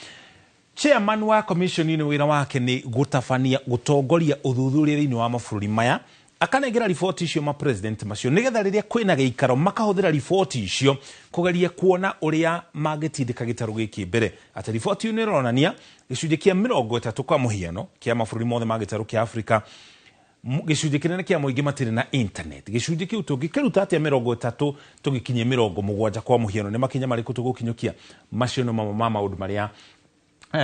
chairman wa commission ni wĩra wake nĩ gũtabania, gũtongoria ũthuthuria thĩinĩ wa mabũrũri maya, akanengera riboti icio ma president macio nĩgetha rĩrĩa kwĩna gĩikaro makahũthĩra riboti icio kũgeria kuona ũrĩa mangĩtindĩka gĩtarũ gĩkĩ mbere. Atĩ riboti ĩyo nĩ ĩronania gĩcunjĩ kĩa 30 kwa mũhiano kĩa mabũrũri mothe ma gĩtarũ kĩa Afrika, gĩcunjĩ kĩnene kĩa mũingĩ matirĩ na internet. Gĩcunjĩ kĩu tũngĩkĩruta atĩa 30 tũgĩkinyie 70 kwa mũhiano nĩ makinya marĩkũ tũgũkinyũkia? Macio no mamwe ma maũndũ marĩa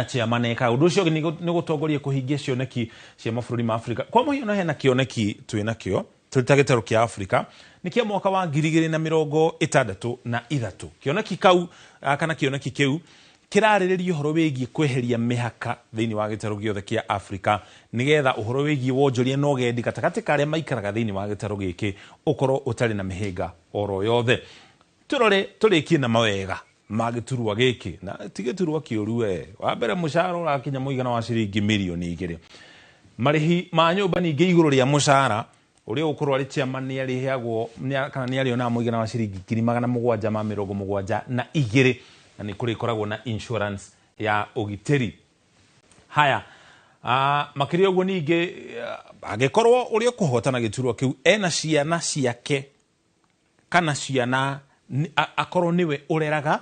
chairman eka. Ũndũ ũcio nĩ gũtongoria kũhingia cioneki cia mabũrũri ma Afrika. Kwa mũhiano hena kĩoneki twĩnakĩo tũrĩ ta gĩtarũ kĩa Afrika nĩ kĩa mwaka wa 2063. Kĩoneki kau kana kĩoneki kĩu kĩrarĩrĩria ũhoro wĩgiĩ kweheria mĩhaka thĩinĩ wa gĩtarũ gĩothe kĩa Afrika nĩgetha ũhoro wĩgiĩ wonjoria na ũgendi gatagatĩ ka arĩa maikaraga thĩinĩ wa gĩtarũ gĩkĩ ũkorwo ũtarĩ na mĩhĩnga oro yothe. Tũrore tũrĩkie na mawega ma gĩturwa gĩkĩ na ti gĩturwa kĩũru we. Wa mbere mũcara ũrakinya mũigana wa ciringi mirioni 2. Marĩhi ma nyũmba ningĩ igũrũ rĩa mũcara ũrĩa ũkorwo arĩ chairman nĩ arĩheagwo kana nĩ arĩonaga mũigana wa ciringi 772 na nĩ kũrĩ koragwo na insurance ya ũgitĩri. Haya, makĩria ũguo ningĩ angĩkorwo ũrĩa kũhotana gĩturwa kĩu ena ciana ciake kana ciana akorwo niwe ũreraga,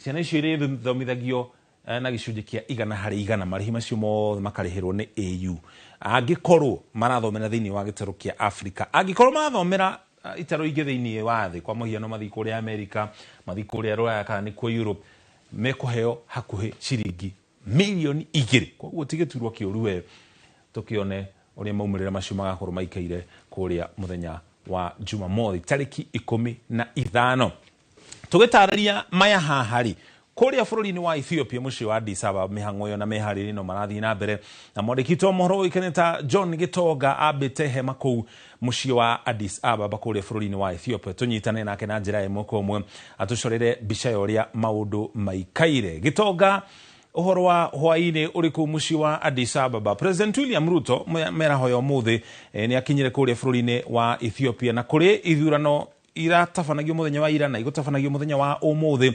ciana icio irĩ thomithagio na gĩcunjĩ kĩa 100%, marĩhi macio mothe makarĩhĩrwo nĩ AU. Angĩkorwo marathomera thĩinĩ wa gĩtarũ kĩa Afrika, angĩkorwo marathomera itarũ ingĩ thĩinĩ wa thĩ, kwa mũhiano mathiĩ kũrĩa Amerika, mathiĩ kũrĩa Rũraya kana nĩ kwa Europe, mekũheo hakuhĩ ciringi mirioni 2. Koguo ti gĩturwa kĩũru we. Tũkĩone ũrĩa maumĩrĩra macio magakorwo maikaire kũrĩa mũthenya wa Jumamothi tarĩki 15. Tũgĩtarĩria maya hahari kũrĩa bũrũri-inĩ wa Ethiopia mũciĩ wa Addis Ababa, mĩhang'o ĩyo na meharĩrĩria no marathiĩ na mbere, na mwandĩki wa mohoro ũĩkaine ta John Gitonga ambĩte hema kũu mũciĩ wa Addis Ababa kũrĩa bũrũri-inĩ wa Ethiopia. Tũnyitane nake na njĩra ĩmwe kwa ĩmwe atũcorere mbica ya ũrĩa maũndũ maikaire. Gitonga, uhoro wa hwaini uriku muci wa Addis Ababa. President William Ruto merahoyo muthi ni akinyire kuria bururi-ini wa Ethiopia na kuri ithurano iratabanagio muthenya wa ira na igutabanagio muthenya wa umuthi.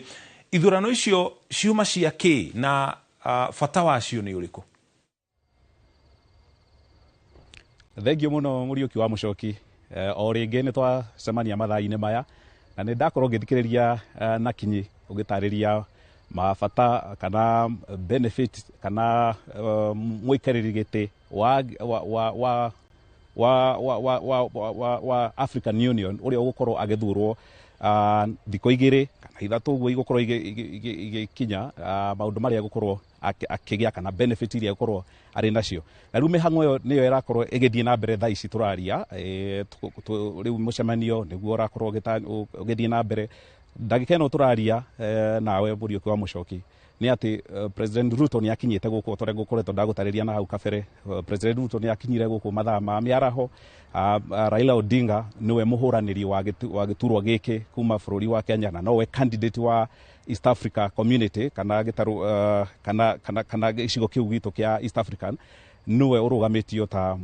Ithurano icio ciuma cia ki na bata wacio ni uriku? Thengio muno Muriuki wa Mucoki. O ringi ni twacemania mathaa-ini maya na ni ndakorwo ngithikiriria na kinyi ugitariria mabata kana benefit kana muikariri giti wa African Union uria ugukorwo agithurwo thiko igiri kana ithatu uguo igukorwo igikinya maundu maria gukorwo akigia kana benefit iria gukorwo ari nacio. Na riu mihango yo niyo irakorwo igithie na mbere thaici turaria riu mucemanio niguo urakorwo ugithie na mbere ndagika ino turaria nawe Muriuki wa Mucoki ni ati President Ruto ni akinyite guku tore gukoretwo ndagutariria na hau kabere. President Ruto ni akinyire guku mathaa ma miaraho. Raila Odinga niwe muhuraniri wa giturwa giki kuma bururi wa Kenya na nowe candidate wa East Africa Community kana gitaru kana gicigo kiu gitu kia East African niwe urugamitio ta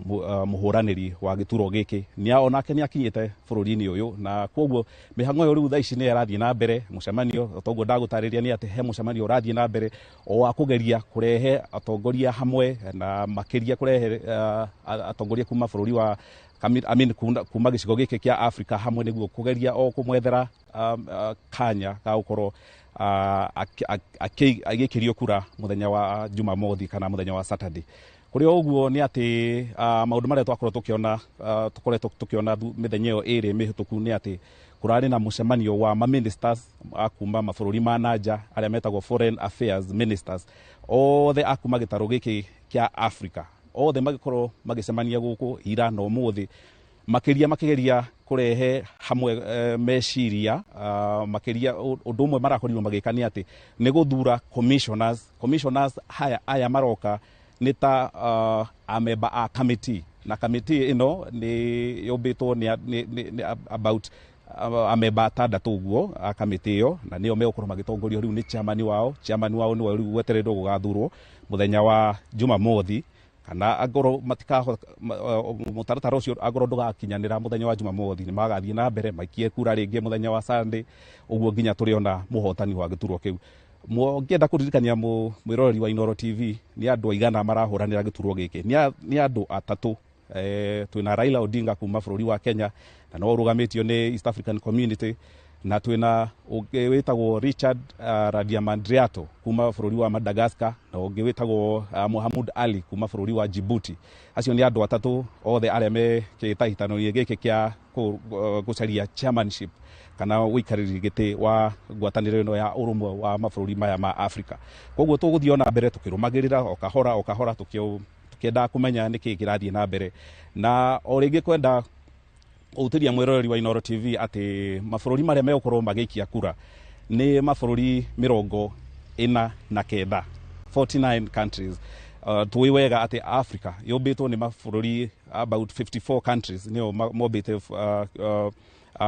muhuraniri wa giturwa giki ni onake ni akinyite bururi-ini uyu na koguo mihango yo riu thaici ni irathie na mbere. Mucemanio toguo ndagutariria ni ati he mucemanio urathie na mbere o wa kugeria kurehe atongoria hamwe na makiria kurehe atongoria kuma bururi wa kuma gicigo giki kia Africa hamwe niguo kugeria o kumwethera kanya ga gukorwo agikirio kura muthenya wa Jumamothi kana muthenya wa Saturday. Kuri oguo ni ati maundu maria tukoretwo tukiona mithenya iyo iri mihituku ni ati kurari na mucemanio wa ministers akuma mabururi ma nanja aria metagwo foreign affairs ministers othe akuma gitaru giki kia Africa othe magikorwo magicemania guku ira no muthi makigeria kurehe hamwe meciria makiria undu umwe marakorirwo magika ni ati ni guthura commissioners haya maroka ni ta amemba a committee na committee ino ni yobitwo ni about amemba atandatu uguo a committee iyo na nio megukorwo magitongorio riu ni chairman wao ni riu wetereirwo gugathurwo muthenya wa Jumamothi kana agoro matikaho mutaratara ucio agoro ndugakinyanira muthenya wa Jumamothi ni magathie na mbere maikie kura ringi muthenya wa Sunday uguo nginya turiona muhotani wa giturwo kiu. Ngienda kuririkania mwiroreri wa Inooro TV ni andu aigana marahuranira giturwo giki ni andu atatu twina Raila Odinga kuma bururi wa Kenya na no rugamitio ni East African Community na twina witagwo Richard Radiamandriato kuma bururi wa Madagascar na ungi witagwo Mohamud Ali kuma bururi wa Djibouti. Acio ni andu atatu othe aria me kitahitano giki kia gucaria chairmanship kana wikariri giti wa ngwataniro ino ya urumwe wa mabururi maya ma Africa. Koguo tuguthio na mbere tukirumagirira o kahora tukienda kumenya niki kirathie na mbere na o ringi kwenda utiria mwiroreri wa Inooro TV ati mabururi maria megukorwo magikia kura ni mabururi 49 countries. Tuiwega ati Africa yobitwo ni mabururi about 54 countries nio mobite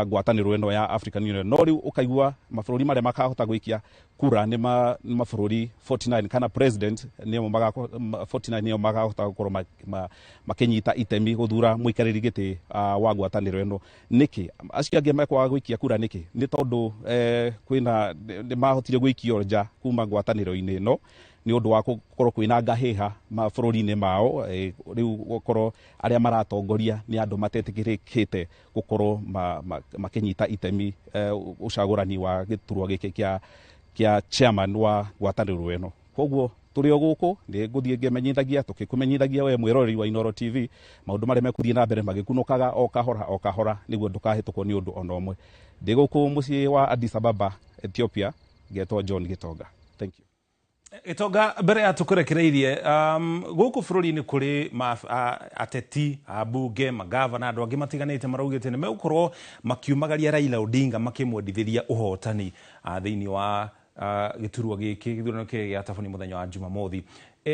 ngwataniro ino ya African Union. No riu ukaigua mabururi maria makahota gwikia kura ni mabururi 49 kana president nio 49 nio makahota gukorwo makinyita itemi guthura muikariri giti wa ngwataniro ino. Niki acio angi mekwa gwikia kura niki ni tondu kwina ni mahotire gwikio nja kuma ngwataniro-ini ino ni undu wa gukorwo kwina ngahiha mabururi-ini mao riu gukorwo aria maratongoria ni andu matetikirikite gukorwo makinyita itemi ucagurani wa giturwa giki kia chairman wa ngwataniro ino. Koguo turi o guku ni nguthie ngimenyithagia tukikumenyithagia we mwiroreri wa Inooro TV maundu maria mekuthie na mbere magikunukaga o kahora niguo ndukahitukwo ni undu ona umwe. Ndi guku mucii wa Addis Ababa, Ethiopia, ngetwo John Gitonga. Thank you. Gitonga, mbere ya tukurekereirie guku bururi-ini kuri ateti abunge magavana andu angi matiganite maraugite ni megukorwo makiumagaria Raila Odinga makimwendithiria uhotani thiini wa giturwa giki githurano kiri giatabani muthenya wa Jumamothi.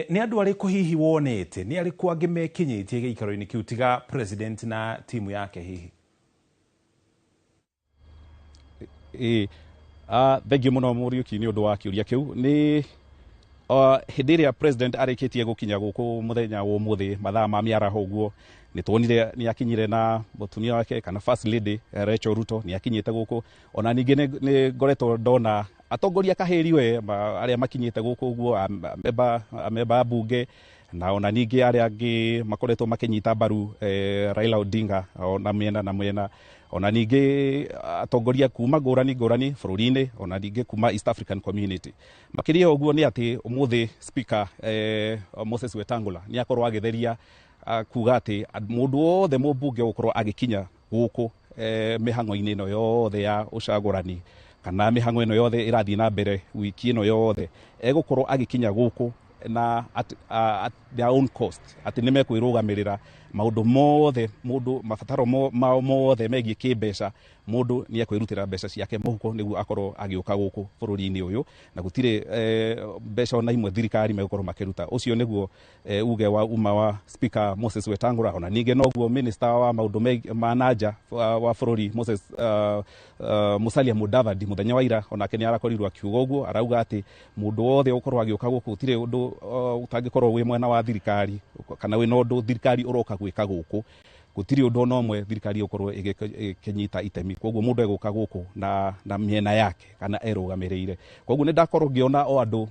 Ni andu ariku hihi wonete ni ariku angi mekinyitie giikaro-ini kiu tiga president na timu yake hihi? Thengi muno Muriuki ni undu wa kiuria kiu. Ni hindi iria president arikitie gukinya guku muthenya wa umuthi mathaa ma miaraho guo ni tuonire ni akinyire na mutumia wake kana first lady Rachel Ruto ni akinyite guku ona ningi ni ngoretwo ndona atongoria kahiriwe aria makinyite guku guo ameba bunge na ona ningi aria angi makoretwo makinyita baru Raila Odinga ona mwena ona ningi atongoria kuma ngurani bururi-ini ona ningi kuma East African Community makiria uguo ni ati umuthi speaker Moses Wetangula ni akorwo agitheria kuga ati mundu wothe mubunge gukorwo agikinya guku mihango-ini no yothe ya ucagurani kana mihango ino yothe irathi na mbere wiki ino yothe egukorwo agikinya guku na at their own cost ati nimekwirugamirira maundu mothe mundu mabataro mothe megie kimbeca mundu ni ekwirutira mbeca ciake muhuko niguo akorwo agiuka guku bururi-ini uyu na gutire mbeca ona imwe thirikari megukorwo makiruta ucio niguo uge wa uma wa speaker Moses Wetangula ona ninge noguo minister wa maundu manaja wa bururi Moses Musalia Mudavadi muthenya wa ira ona kenya arakorirwo akiuga uguo arauga ati mundu wothe ukorwo agiuka guku gutire undu utangikorwo wi mwena wa thirikari kana wi no undu thirikari uroka gwika guku gutiri undu no mwe thirikari ukorwo igikinyita itemi koguo mundu eguka guku na miena yake kana erugamirire koguo ni ndakorwo ngiona o andu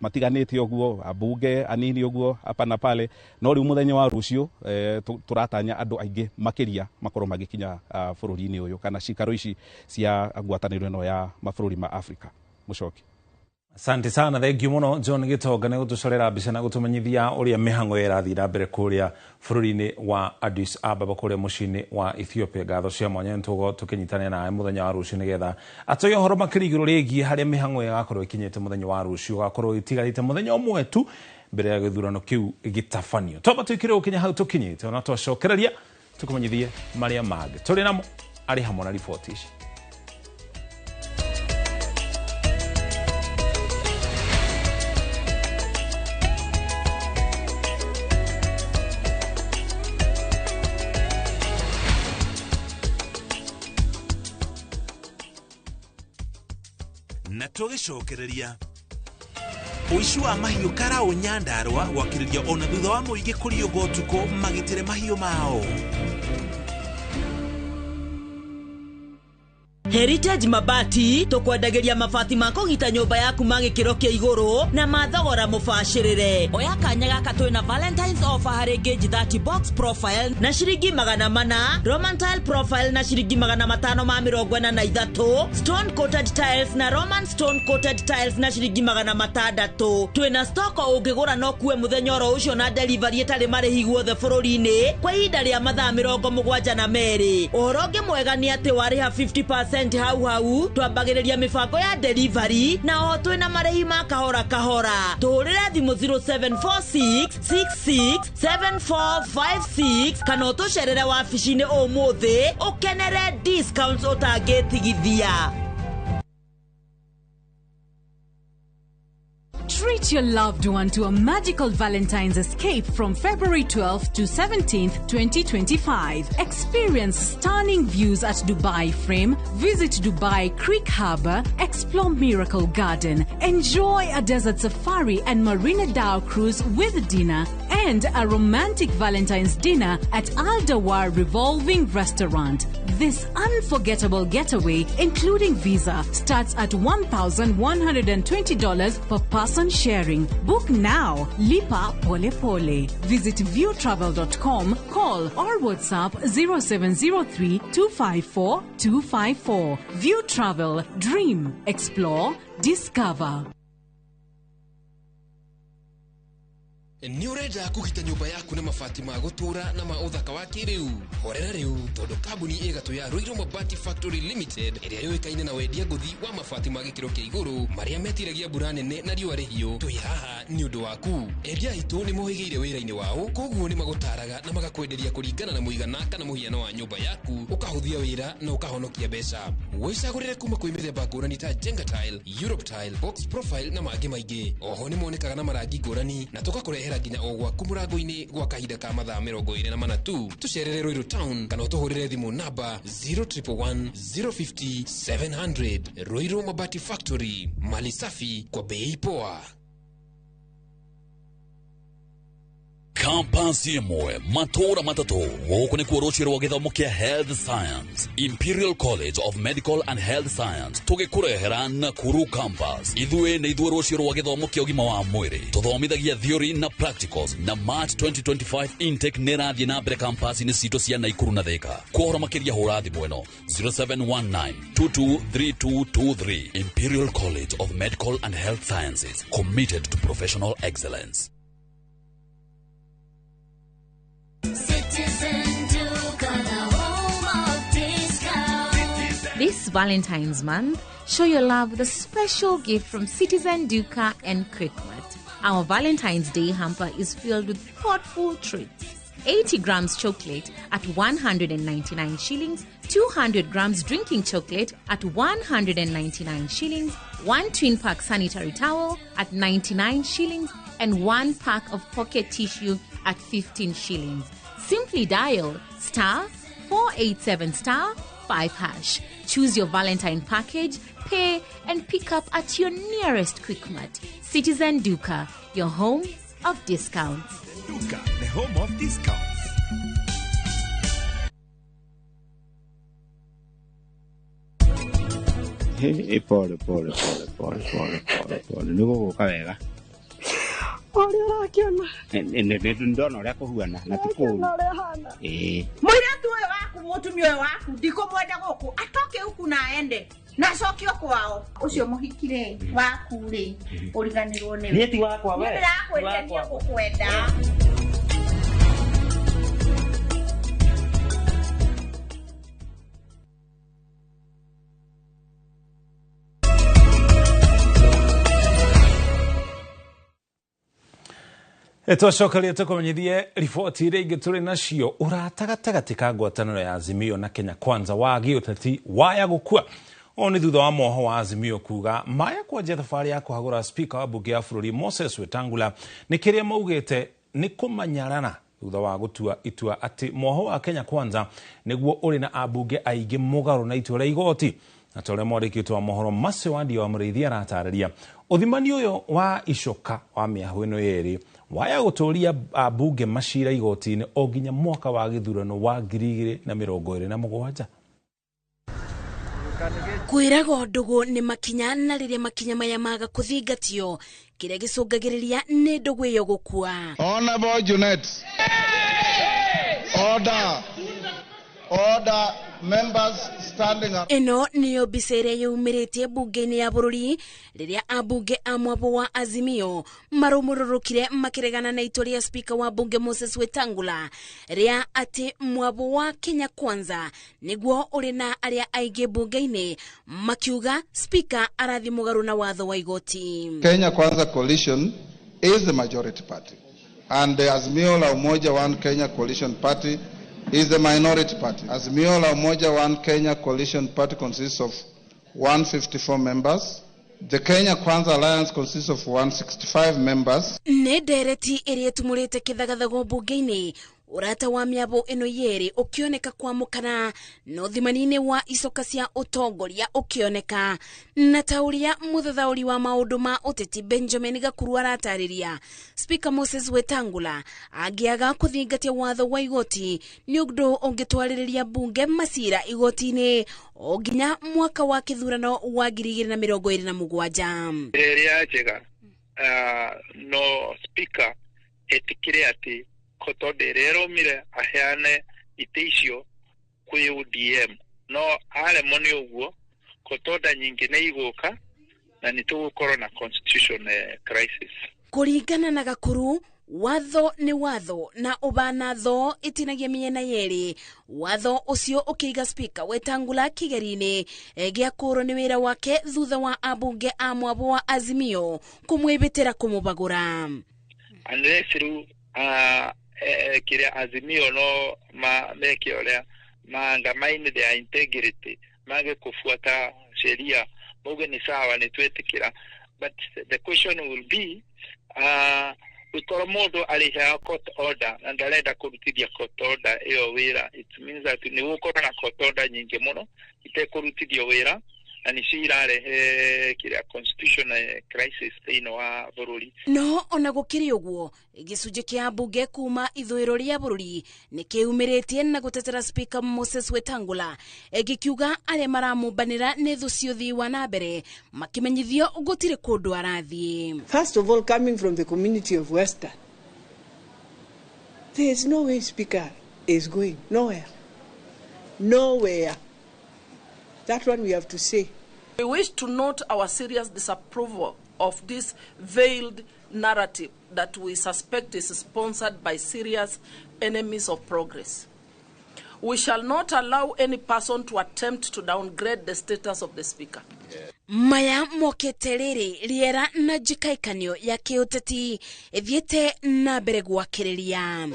matiganite uguo abunge anini uguo hapa na pale no ri muthenya wa rucio turatanya andu aingi makiria makorwo magikinya bururi-ini uyu kana cikaro ici cia ngwataniro ino ya mabũrũri ma Africa mucoki. Asante sana, thank you muno John Gitonga ne gutucorera mbica na gutumenyithia uria mihango irathi na mbere kuria bururi-ini wa Addis Ababa kuria mucini wa Ethiopia. Ngatho cia mwanya ntugo tukinyitana na muthenya wa rucio nigetha atoyo horo makirigiro rigi haria mihango igakorwo ikinyete muthenya wa rucio gakorwo itigarite muthenya umwe tu mbere ya githurano kiu gitafanio. Toba tukire ukinya hau tukinyite ona twacokereria tukumenyithie maria mage turi namo ari hamwe na report ici. Na tugicokereria uici wa mahiũ Karaũ Nyandarua gwakĩrĩria ona thutha wa mũingĩ kũriũka ũtukũ magitĩre mahiũ mao. Heritage Mabati tukwendageria mabati ma kũgita nyũmba yaku ma gĩkĩro kĩa igũrũ na mathogora mũbacĩrĩre. Oya kanya gaka twĩna Valentine's offer harĩ gauge 30 box profile na ciringi 400, Roman tile profile na ciringi 543, stone coated tiles na Roman stone coated tiles na ciringi 600. Twĩna stock ũngĩgũra no kuwe mũthenya oro ũcio na delivery ĩtarĩ marĩhi guothe bũrũri-inĩ kwa ihinda rĩa mathaa 72. Ũhoro ũngĩ mwega nĩ atĩ warĩha 50% hau twambagĩrĩria mibango ya delivery na o twĩna marĩhi ma kahora. Tũhũrĩre thimũ 0746667456 kana ũtũcerere wabici-inĩ ũmũthĩ ũkenere discounts ũtangĩtigithia. Treat your loved one to a magical Valentine's escape from February 12th to 17th, 2025. Experience stunning views at Dubai Frame, visit Dubai Creek Harbour, explore Miracle Garden, enjoy a desert safari and Marina Dao cruise with dinner, and a romantic Valentine's dinner at Al Dawar Revolving Restaurant. This unforgettable getaway, including visa, starts at $1,120 per person sharing. Book now. Lipa Pole Pole. Visit viewtravel.com, call or WhatsApp 0703 254 254. View Travel. Dream. Explore. Discover. Ni urenda kugita nyumba yaku na mabati ma gutura na ma uthaka wa kiriu horera riu tondu kambuni igatu ya Ruiru Mabati Factory Limited iria yoikaine na wendia nguthi wa mabati ma gikiro kia iguru maria metiragia mbura nene na riũa rĩhiũ twi haha ni undu waku endia itu ni mohigeire wira-ini wao koguo ni magutaraga na magakwenderia kuringana na muigana kana muhiano wa nyumba yaku ukahuthia wira na ukahonokia mbeca wicagurire kuma kwi mithemba ngũrani ta Jenga Tile, Europe Tile, Box Profile na mangĩ maingĩ. Oho ni monekaga na marangi ngũrani na tugakurehera nginya o gwaku mũrango-inĩ gwa kahinda ka mathaa 24 tu. Tucerere Ruiru Town kana ũtũhũrĩre thimũ namba 0111 050 700. Ruiru Mabati Factory, mali safi kwa bei poa. Kampasi imwe matora matatu goko ni kuoroshirwo githomo kia Health Science Imperial College of Medical and Health Science tugikurehera Nakuru campus ithue ni ithuoroshirwo githomo kia ugima wa mwiri tuthomithagia theory na practicals na March 2025 intake nirathie na mbere campus ni cito cia Naikuru na Thika kuhora makiria hura thimu eno 0719223223 Imperial College of Medical and Health Sciences, committed to professional excellence. This Valentine's month, show your love with a special gift from Citizen Duca and Quickmart. Our Valentine's Day hamper is filled with thoughtful treats. 80 grams chocolate at 199 shillings, 200 grams drinking chocolate at 199 shillings, 1 twin pack sanitary towel at 99 shillings, and 1 pack of pocket tissue at 15 shillings. Simply dial *487*5#. Choose your Valentine package, pay, and pick up at your nearest Quickmart. Citizen Duca, your home of discounts. Duca, the home of discounts. Pole. Niko guka wega. Ori urakiona. Ndona uria kuhuana na tikuru. Mwira tu we waku mutumia we waku ndikumwenda guku atoke huku na aende. Na cokio kwao. Ucio muhikire waku ri uriganirwo ni. Nieti wakwa we. Ndirakwenda gukwenda. Twacokeria tukumenyithie riboti iria ingĩ tũrĩ nacio. Ũrata gatagatĩ ka ngwatanĩro ya Azimio na Kenya Kwanza wa gĩũteti waya gũkua. O nĩ thutha wa moho wa Azimio kuga maya kwanjia thabarĩ ya kũhagũra spika wa mbunge ya bũrũri Moses Wetangula nĩ kĩrĩa maugĩte nĩ kũmanyarana thutha wa gũtua itua atĩ moho wa Kenya Kwanza nĩguo ũrĩ na ambunge aingĩ mũgarũ na itua rĩa igoti. Na tũrĩa mwandĩkĩtwo wa mohoro Macio wa Ndia wa Mũrĩithi aratarĩria ũthimani ũyũ wa icoka wa mĩahũ ĩno yerĩ waya gũtũria ambunge macira igoti-inĩ o nginya mwaka wa gĩthurano wa 2027. Kwĩragwo ndũgũ nĩ makinya na rĩrĩa makinya maya maga kũthingatio kĩrĩa gĩcũngagĩrĩria nĩ ndũgũ ĩyo gũkua. Honorable Junet. Order members standing up. Eno niyo mbica ĩrĩa yumĩrĩtie mbunge-inĩ ya bũrũri rĩrĩa ambunge a mwambo wa Azimio marũmũrũrũkire makĩregana na itua rĩa spika wa bunge Moses Wetangula rĩa atĩ mwambo wa Kenya Kwanza nĩguo ũrĩ na arĩa aingĩ mbunge-inĩ makiuga spika arathi mũgarũ na watho wa igoti. Kenya Kwanza coalition is the majority party and the Azimio la Umoja One Kenya coalition party is the minority party. Azimio la Umoja One Kenya coalition party consists of 154 members. The Kenya Kwanza Alliance consists of 165 members. Nĩ ndereti ĩrĩa tumũrĩte kĩthagathago mbunge-inĩ urata wa mĩabo ĩno yerĩ ũkĩoneka kwamũkana no thimani-inĩ wa icoka cia ũtongoria ũkĩoneka na ta ũrĩa mũthathaũri wa maũndũ ma ũteti Benjamin Gakuru aratarĩria Speaker Moses Wetangula angĩaga kũthingatia watho wa igoti nĩ ũndũ ũngĩtwarĩrĩria bunge macira igoti-inĩ o nginya mwaka wa kĩthurano wa 2027. Rĩrĩa njega no speaker etikire ati kotonde rero mire aheane iteisio kwi UDM no ale moni uguo kotonda nyingi ne iguka na nitugukorwo na constitution crisis. Kũringana na Gakuru watho nĩ watho na ũbana tho itinagia mĩena yerĩ watho ũcio ũkĩiga spika Wetangula kĩgeri-inĩ gĩa kũrwo nĩ wĩra wake thutha wa ambunge a mwambo wa Azimio kũmwĩbĩtĩra kũmũbagũra. Andresiru kire Azimio no meke orea maangamaine their integrity mage kufuata sheria muge ni sawa ni twetikira, but the question will be ukora mundu aliha court order and arenda kurutithia court order iyo wira, it means that ni gukora na court order nyingi muno itekurutithio wira na nĩ cirarehe kĩrĩa constitutional crisis thĩinĩ wa bũrũri. No ona gũkĩrĩ ũguo gĩcunjĩ kĩa mbunge kuma ithũĩro rĩa bũrũri nĩ kĩumĩrĩtie na gũtetera Speaker Moses Wetangula gĩkiuga arĩa maramũmbanĩra nĩ thũ cia ũthii wa na mbere makĩmenyithio gũtirĩ kũndũ arathiĩ. First of all, coming from the community of Western, there is no way Speaker is going. Nowhere. Nowhere. That one we have to say. We wish to note our serious disapproval of this veiled narrative that we suspect is sponsored by serious enemies of progress. We shall not allow any person to attempt to downgrade the status of the Speaker. Maya mokete rĩrĩ rĩera na njikaikanio ya kĩũteti ithiĩte na mbere gwakĩrĩria.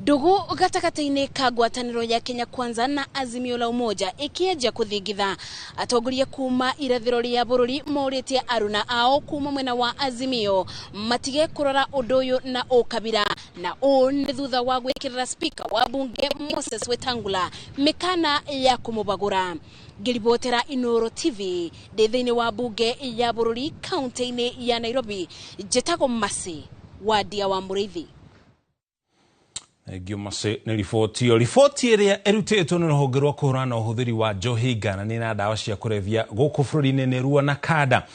Ndugu gatagatĩ-inĩ ka ngwatanĩro ya Kenya Kwanza na Azimio la Umoja ĩkĩanjia kũthingitha atongoria kuma irathĩro rĩa bũrũri morĩtie aruna ao kuma mwena wa Azimio matige kũrora ũndũ ũyũ na ũkabira, na ũũ nĩ thutha wa gwĩkĩrĩra Speaker wa bunge Moses Wetangula mĩkana ya kũmũbagũra. Ngĩribotera Inoro TV thĩinĩ wa bunge ya bũrũri kaunti-inĩ ya Nairobi, Njĩtagwo Masi wa Ndia wa Mũrĩithi. Masi nĩ riboti ĩrĩa ĩrutĩtwo nĩ rũhonge rwa kũhũrana ũhũthĩri wa njohi ngananie na ndawa cia kũrebia gũkũ bũrũri-inĩ nĩ Rua na Kada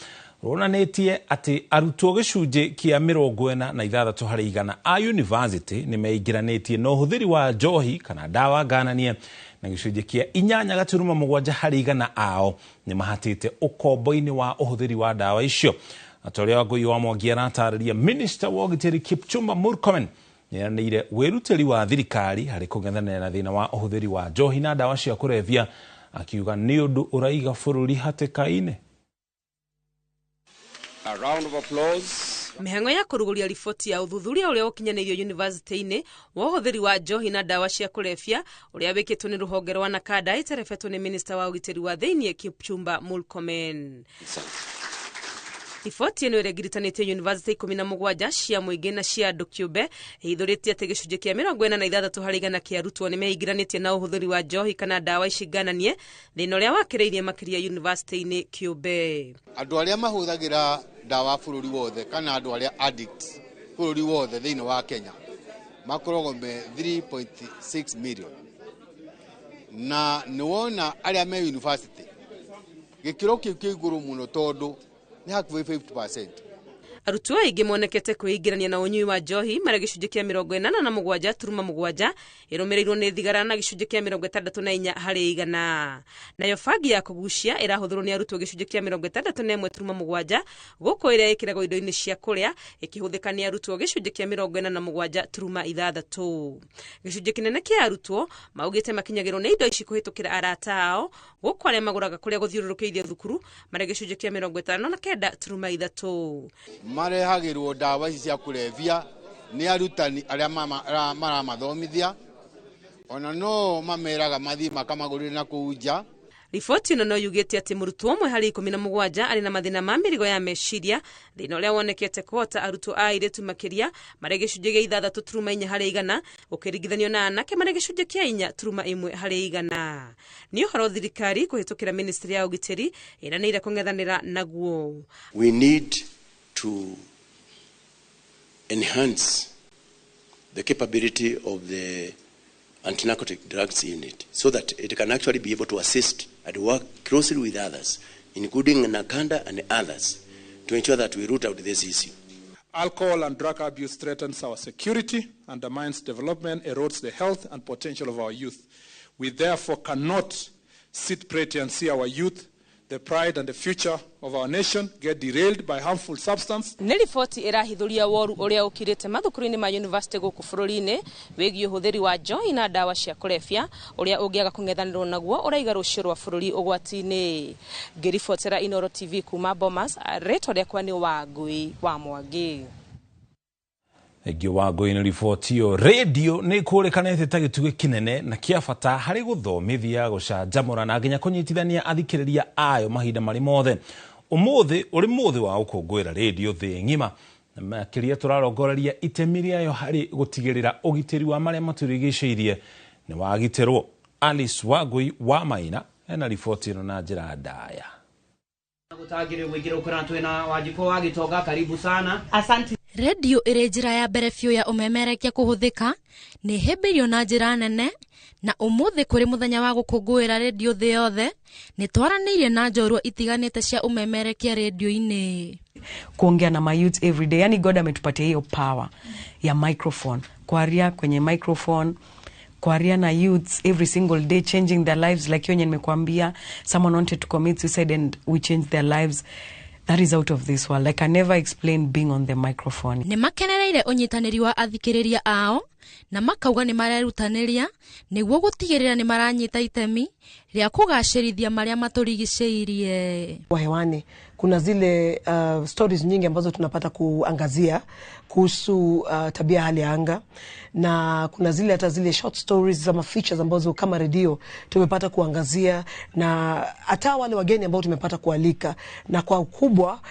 ruonanĩtie atĩ arutwo gĩcunjĩ kĩa 46% a university nĩ meingĩranĩtie na ũhũthĩri wa njohi kana ndawa ngananie, na gĩcunjĩ kĩa 8.7% ao nĩ mahatĩte ũkombo-inĩ wa ũhũthĩri wa ndawa icio. Atorĩa Wangũi wa Mwangi aratarĩria Minister wa Ũgitĩri Kipchumba Murkomen nĩeranĩire wĩrutĩri wa thirikari harĩ kũng'ethanĩra na thĩna wa ũhũthĩri wa njohi na ndawa cia kũrebia, akiuga nĩ ũndũ ũraiga bũrũri hatĩka-inĩ. A round of applause. Mĩhang'o ya kũrugũria riboti ya ũthuthuria ũrĩa ũkinyanĩirio university-inĩ wa ũhũthĩri wa njohi na ndawa cia kũrebia ũrĩa wĩkĩtwo nĩ rũhonge rwa NACADA ĩterebetwo nĩ Minister wa Ũgitĩri wa thĩinĩ Kipchumba Murkomen. Riboti ĩno ĩrĩa ĩgiritanĩtie university 17 cia mũingĩ na cia andũ kĩũmbe ĩhithũrĩtie atĩ gĩcunjĩ kĩa 46% kĩa arutwo nĩ meingĩranĩtie na ũhũthĩri wa njohi kana ndawa ici ngananie, thĩna ũrĩa wakĩrĩirie makĩria university-inĩ kĩũmbe. Andũ arĩa mahũthagĩra ndawa bũrũri wothe kana andũ arĩa addicts bũrũri wothe thĩinĩ wa Kenya makoragwo me 3.6 million, na nĩwona arĩa me university gĩkĩro kĩu kĩ igũrũ mũno tondũ ni hakuhĩ 50%. Arutwo aingĩ monekete kwĩingĩrania na ũnyui wa njohi marĩ gĩcunjĩ kĩa 87.7 ĩrũmĩrĩirwo nĩ thigara na gĩcunjĩ kĩa 64%. Nayo bangi ya kũgucia ĩrahũthĩrwo nĩ arutwo gĩcunjĩ kĩa 61.7 gũkũ ĩrĩa ĩkĩragwo indo-inĩ cia kũrĩa ĩkĩhũthĩka nĩ arutwo gĩcunjĩ kĩa 47.6. Gĩcunjĩ kĩnene kĩa arutwo maugĩte makinyagĩrwo nĩ indo ici kũhĩtũkĩra arata ao gũkũ arĩa magũraga kũrĩa gũthiũrũrũkĩirie thukuru marĩ gĩcunjĩ kĩa 59.3. Marehagĩrwo ndawa ici cia kũrebia nĩ arutani arĩa maramathomithia, ona no mameraga mathi makamagũrĩre na kũu nja. Riboti ĩno no yugĩte atĩ mũrutwo ũmwe harĩ 17 arĩ na mathĩna ma mĩrigo ya meciria, thĩna ũrĩa wonekete kũhota arutwo a airĩtu makĩria marĩ gĩcunjĩ gĩa 3.4% ũkĩringithanio na anake marĩ gĩcunjĩ kĩa 4.1%. Nĩ ũhoro thirikari kũhĩtũkĩra Ministry ya Ũgitĩri ĩranĩire kũng'ethanĩra naguo. We need to enhance the capability of the anti-narcotic drugs unit so that it can actually be able to assist and work closely with others, including NACADA and others, to ensure that we root out this issue. Alcohol and drug abuse threatens our security, undermines development, erodes the health and potential of our youth. We therefore cannot sit pretty and see our youth, the pride and the future of our nation, get derailed by harmful substance. Nĩ riboti ĩrahithũria woru ũrĩa ũkirĩte mathukuru-inĩ ma university gũkũ bũrũri-inĩ wĩgiĩ ũhũthĩri wa njohi na ndawa cia kũrebia ũrĩa ũngĩaga kũng'ethanĩrwo naguo ũraiga rũciũ rwa bũrũri ũgwati-inĩ. Ngĩribotera Inoro TV kuma Bomas, rĩtwa rĩakwa nĩ Wangũi wa Mwangi. Egi Wangũi nĩ riboti ĩyo. Radio nĩ kũrĩkanĩte ta gĩtugĩ kĩnene na kĩa bata harĩ gũthomithia, gũcanjamũra na nginya kũnyitithania athikĩrĩria ayo mahinda marĩ mothe. Ũmũthĩ ũrĩ mũthĩ wa gũkũngũĩra radio thĩ ng'ima, na makĩria tũrarongoreria itemi rĩayo harĩ gũtigĩrĩra ũgitĩri wa marĩa matũrigicĩirie nĩ wagitĩrwo. Alice Wangũi wa Maina ena riboti ĩno na njĩra ndaya. Gutagire gwikira ukora twena wajiko wagitoga karibu sana. Asante. Radio ĩrĩ njĩra ya mbere biũ ya ũmemerekia kũhũthĩka nĩ hĩmbĩirio na njĩra nene na ũmũthĩ kũrĩ mũthenya wa gũkũngũĩra radio thĩ yothe nĩ twaranĩirie na njorua itiganĩte cia ũmemerekia radio-inĩ. Kuongea na my youth every day, yani God ametupatia hiyo power ya microphone, kuaria kwenye microphone, kuaria na youths every single day, changing their lives. Like yonye nimekuambia, someone wanted to commit suicide and we changed their lives. That is out of this world. Like I never explained being on the microphone. Nĩ makenereire ũnyitanĩri wa athikĩrĩria ao na makauga nĩ marerutanĩria nĩguo gũtigĩrĩra nĩ maranyita itemi rĩa kũgacĩrithia marĩa matũrigicĩirie. Kwa hewani kuna zile stories nyingi ambazo tunapata kuangazia kuhusu tabia hali ya anga, na kuna zile hata zile short stories za features ambazo kama radio tumepata kuangazia, na hata wale wageni ambao tumepata kualika, na kwa ukubwa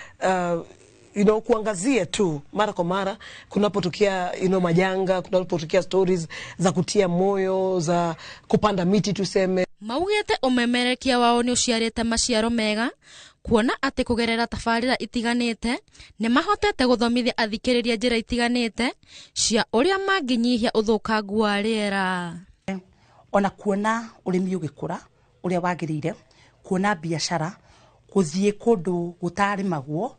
kuangazia tu mara kwa mara kunapotokea majanga, kunapotokea stories za kutia moyo, za kupanda miti tuseme. Maugete ũmemerekia wao nĩ ũciarĩte maciaro mega, kuona atĩ kũgerera tabarĩra itiganĩte nĩ mahotete gũthomithia athikĩrĩria njĩra itiganĩte cia ũrĩa mangĩnyihia ũthũkangu wa rĩera. Ona kuona ũrĩmi ũgĩkũra ũrĩa wagĩrĩire, kuona biacara gũthiĩ kũndũ gũtarĩmagwo,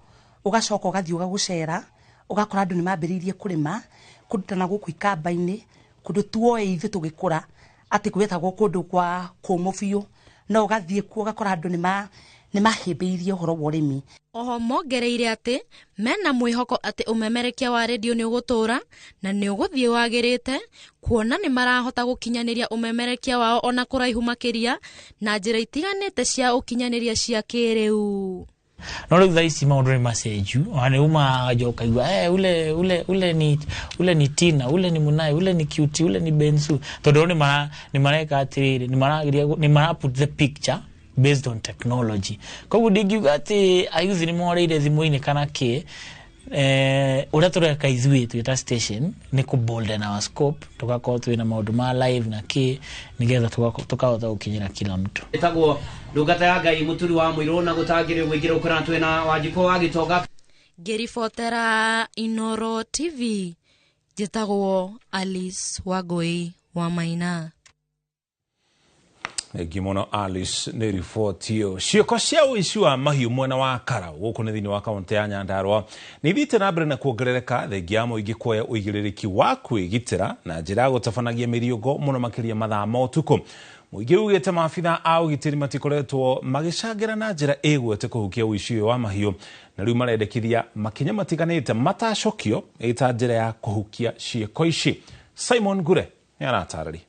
ugacoka ugathii ugagucera, ugakora andu ni mambiririe kurima kundutana guku ikamba-ini, kundu tuoe ithu tugikura ati gwetagwo kundu kwa kũmũ biũ, no ugathii kuo ugakora andu ni mahĩmbĩirie ũhoro wa ũrĩmi. Oho mongereire atĩ mena mwĩhoko atĩ ũmemerekia wa radio nĩ ũgũtũra na nĩ ũgũthiĩ wagĩrĩte, kuona nĩ marahota gũkinyanĩria ũmemerekia wao ona kũraihu makĩria na njĩra itiganĩte cia ũkinyanĩria cia kĩrĩu. No rĩu thaa ici maũndũ nĩ macenju, nĩ uma joka igua ule ni Tina, ule ni Munai, ule ni Cutie, ule ni Bensu. Tondũ nĩ mareka atĩrĩrĩ, nĩ mara put the picture based on technology. Koguo ndingiuga atĩ ayuthi nĩ moreire thimũ-inĩ kana kĩ, ũrĩa tũreka ithuĩ twĩta station nĩ kũ-bolden our scope, tũgakorwo twĩna maũndũ ma live na kĩ, nĩgetha tũkahota gũkinyĩra kila mtu. Ĩtagwo ndungata ya Ngai Mũturi wa Mũirũ na gũtangĩrĩ gwĩkĩra ũkora twĩna Wanjikũ wa Gĩtonga. Ngĩribotera Inooro TV, njĩtagwo Alice Wangũi wa Maina. Gimono Alice nĩ riboti ĩyo. Ciĩko cia ũici wa mahiũ mwena wa Kara gũkũ nĩ thĩinĩ wa kaunti ya Nyandarua nĩ ithiĩte na mbere na kuongerereka thengia ya mũingĩ kuoya ũigĩrĩrĩki wa kwĩgitĩra na njĩra ya gũtabanagia mĩriũngo mũno makĩria mathaa ma ũtukũ. Mũingĩ ugĩte maabitha a ũgitĩri matikoretwo magĩcangĩra na njĩra ĩgwete kũhukia ũici ũyũ wa mahiũ, na rĩu marendekithia makinya matiganĩte matacokio ĩta njĩra ya kũhukia ciĩko ici. Simon Gure nĩ aratarĩria.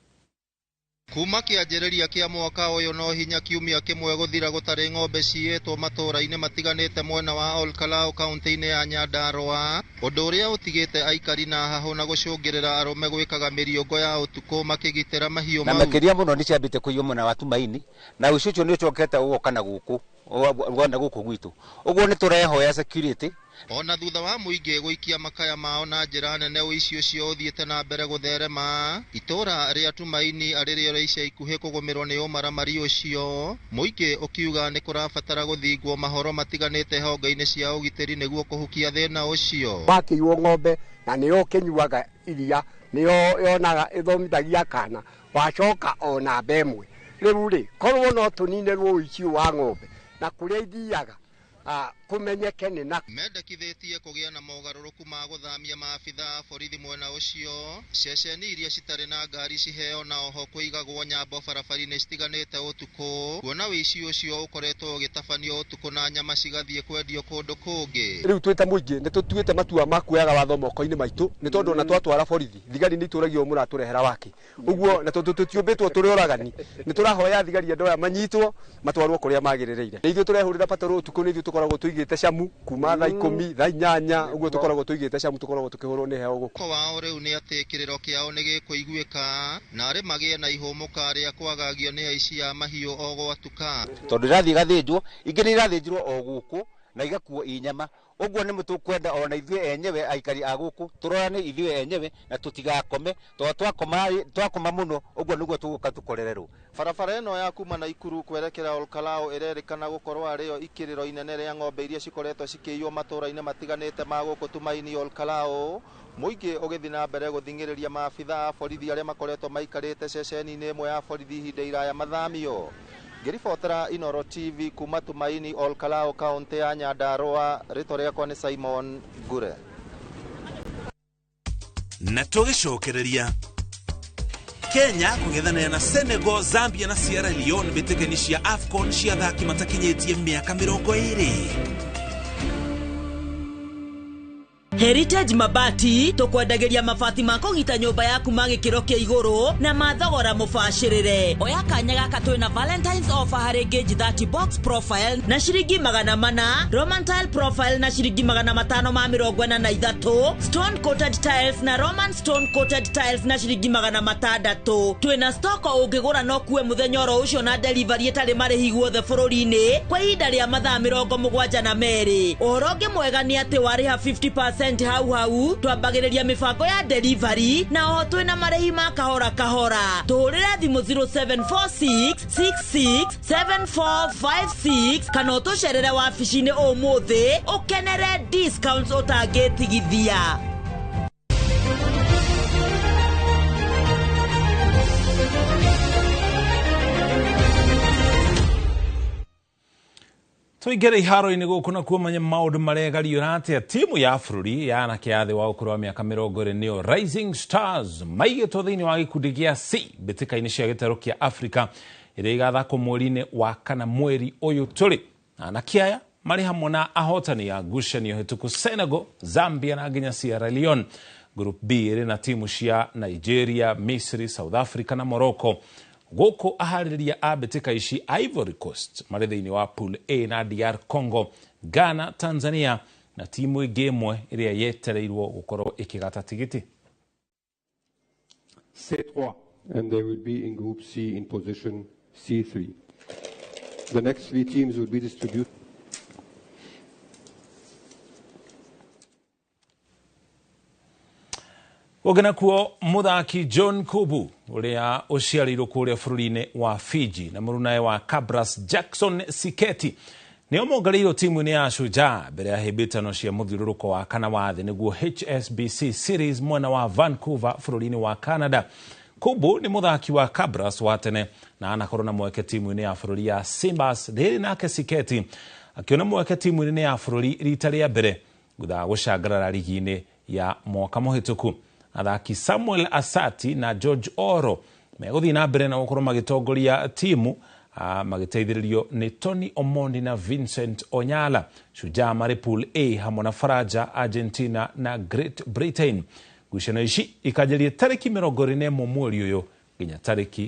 Kuma kĩanjĩrĩria kĩa mwaka ũyũ no hinya kiumia kĩmwe gũthira gũtarĩ ng'ombe ciĩtwo matũũra-inĩ matiganĩte mwena wa Olkalau kaunti-inĩ ya Nyandarua, ũndũ ũrĩa ũtigĩte aikari na hahũ na gũcũngĩrĩra arũme gwĩkaga mĩriũngo ya ũtukũ makĩgitĩra mahiũ mau. Na makĩria mũno nĩ ciambĩte kũiywo mwena wa Tumaini, na ũici ũcio nĩ ũcokete ũgoka na gũkũ gwitũ. Ũguo nĩ tũrehoya security. Ona thutha wa mũingĩ gũikia makaya mao na njĩra nene, ũici ũcio ũthiĩte na mbere gũtherema. Itũũra rĩa Tumaini arĩrĩo ica ikuhĩ kũgũmĩrwo nĩ ũmaramari ũcio, mũingĩ ũkiuga nĩ kũrabatara gũthingwo mahoro matiganĩte honge-inĩ cia ũgitĩri nĩguo kũhukia thĩna ũcio. Wakĩiywo ng'ombe na nĩyo kĩnyuaga iria, nĩyo yonaga ĩthomithagia kana, wacoka o namba ĩmwe. Rĩu rĩ, korwo no tũninĩrwo ũici wa ng'ombe na kũrĩa ithiaga kumenyeke nĩ na mendekithĩtie kũgĩa na mogarũrũku ma gũthamia maabitha a borithi mwena ũcio, ceceni iria citarĩ na ngari ciheo, na oho kũigagwo nyambo barabara-inĩ citiganĩte ũtukũ, kuona ũici ũcio ũkoretwo ũgĩtabanio ũtukũ na nyama cigathiĩ kwendio kũndũ kũngĩ. Rĩu twĩta mũingĩ nĩ tũtuĩte matua ma kuoyaga watho moko-inĩ maitũ, nĩ tondũ ona twatwara borithi thigari nĩ itũragio mũratũrehera wake. Ũguo na tũtiũmbĩtwo tũrĩ oragani, nĩ tũrahoya thigari andũ aya manyitwo matwarwo kũrĩa magĩrĩrĩire. Nĩ ithuĩ tũrehũrĩra patrol ũtukũ, nĩ ithuĩ tũkoragwo tũigĩte camu kuma thaa 10 thaa 8, ũguo tũkoragwo tũigĩte camu, tũkoragwo tũkĩhũrwo nĩ heo gũkũ. Wao rĩu nĩ atĩ kĩrĩro kĩao nĩ gĩkũiguĩka na arĩ magĩe na ihũmũka rĩa kwagagio nĩ aici a mahiũ o gwatuka. Tondũ irathiĩ gathĩnjwo, ingĩ nĩ irathĩnjirwo o gũkũ na igakuo inyama uguo ni mutukwenda ona ithue enyewe aikari aguku turorane ithue enyewe na tutigakome twakoma muno uguo niguo tuguka tukorererwo. Barabara ĩno ya kuma Naikuru kwerekera Olkalao ĩrerĩkana gũkorwo arĩyo ikĩrĩro inene rĩa ng'ombe iria cikoretwo cikĩiywo matũra-inĩ matiganĩte ma gũkũ Tumaini Olkalao. Mũingĩ ũgĩthiĩ na mbere gũthingĩrĩria maabitha a borithi arĩa makoretwo maikarĩte ceceni-inĩ ĩmwe ya borithi ihinda iraya mathamio. Ngĩribotera Inooro TV kuma Tumaini Olkalao kaunti ya Nyandarua, rĩtwa rĩakwa nĩ Simon Ngure. Na tũgĩcokereria Kenya kũgethanĩra na Senegal, Zambia na Sierra Leone mbĩtĩka-inĩ cia AFCON cia athaki matakinyĩtie mĩaka 20. Heritage Mabati tukwendageria mabati ma kũgita nyũmba yaku ma gĩkĩro kĩa igũrũ na mathogora mũbacĩrĩre. Oya kanya gaka twĩna Valentine's offer harĩ gauge 30 box profile na ciringi 400, Roman tile profile na ciringi 543, stone coated tiles na Roman stone coated tiles na ciringi 600. Twĩna stock ũngĩgũra no kuwe mũthenya oro ũcio na delivery ĩtarĩ marĩhi guothe bũrũri-inĩ kwa ihinda rĩa mathaa 72. Ũhoro ũngĩ mwega nĩ atĩ warĩha 50% hau twambagĩrĩria mibango ya delivery na oho twĩna marĩhi ma kahora kahora. Tũhũrĩre thimũ 0746667456 kana ũtũcerere wabici-inĩ ũmũthĩ ũkenere discounts ũtangĩtigithia. Tuigere iharo-inĩ gũkũ na kuomanya maũndũ maregario na atĩa timu ya bũrũri ya anake a thĩ wa ũkũrũ wa mĩaka 20 nĩyo Rising Stars maigĩtwo thĩinĩ wa gĩkundi gĩa C mbĩtĩka-inĩ cia gĩtarũ kĩa Afrika ĩrĩa igathakwo mweri-inĩ wa kana mweri ũyũ tũrĩ. Anake aya marĩ hamwe na ahotani ya ngucanio hĩtũku Senegal, Zambia na nginya Sierra Leone. Group B ĩrĩ na timu cia Nigeria, Misri, South Africa na Morocco. Gũkũ aharĩrĩria a mbĩtĩka ici Ivory Coast marĩ thĩinĩ wa pool A na DR Congo, Ghana, Tanzania na timu ĩngĩ ĩmwe ĩrĩa yetereirwo gũkorwo ĩkĩgata tigiti. C3 and they will be in group C in position C3. The next 3 teams will be distributed. Ũgena kuo mũthaki John Kubu ũrĩa ũciarĩirwo kũrĩa bũrũri-inĩ wa Fiji na mũrunawe wa Cabras Jackson Siketi nĩo mongereirwo timu-inĩ ya Shujaa mbere ya hĩmbĩtano cia mũthiũrũrũko wa kana wa thĩ nĩguo HSBC Series mwena wa Vancouver bũrũri-inĩ wa Canada. Kubu nĩ mũthaki wa Cabras wa tene na anakorwo na mweke timu-inĩ ya bũrũri ya Simbas. Rĩrĩ nake Siketi akiona mweke timu-inĩ ya bũrũri rita rĩa mbere thutha wa gũcangarara ligi-inĩ ya mwaka mũhĩtũku. Athaki Samuel Asati na George Oro megũthiĩ na mbere na gũkorwo magĩtongoria timu magĩteithĩrĩrio nĩ Tony Omondi na Vincent Onyala. Shujaa marĩ pool A hamwe na Faraja, Argentina na Great Britain. Ngucanio ici ikanjĩrĩria tarĩki 21 mweri ũyũ nginya tarĩki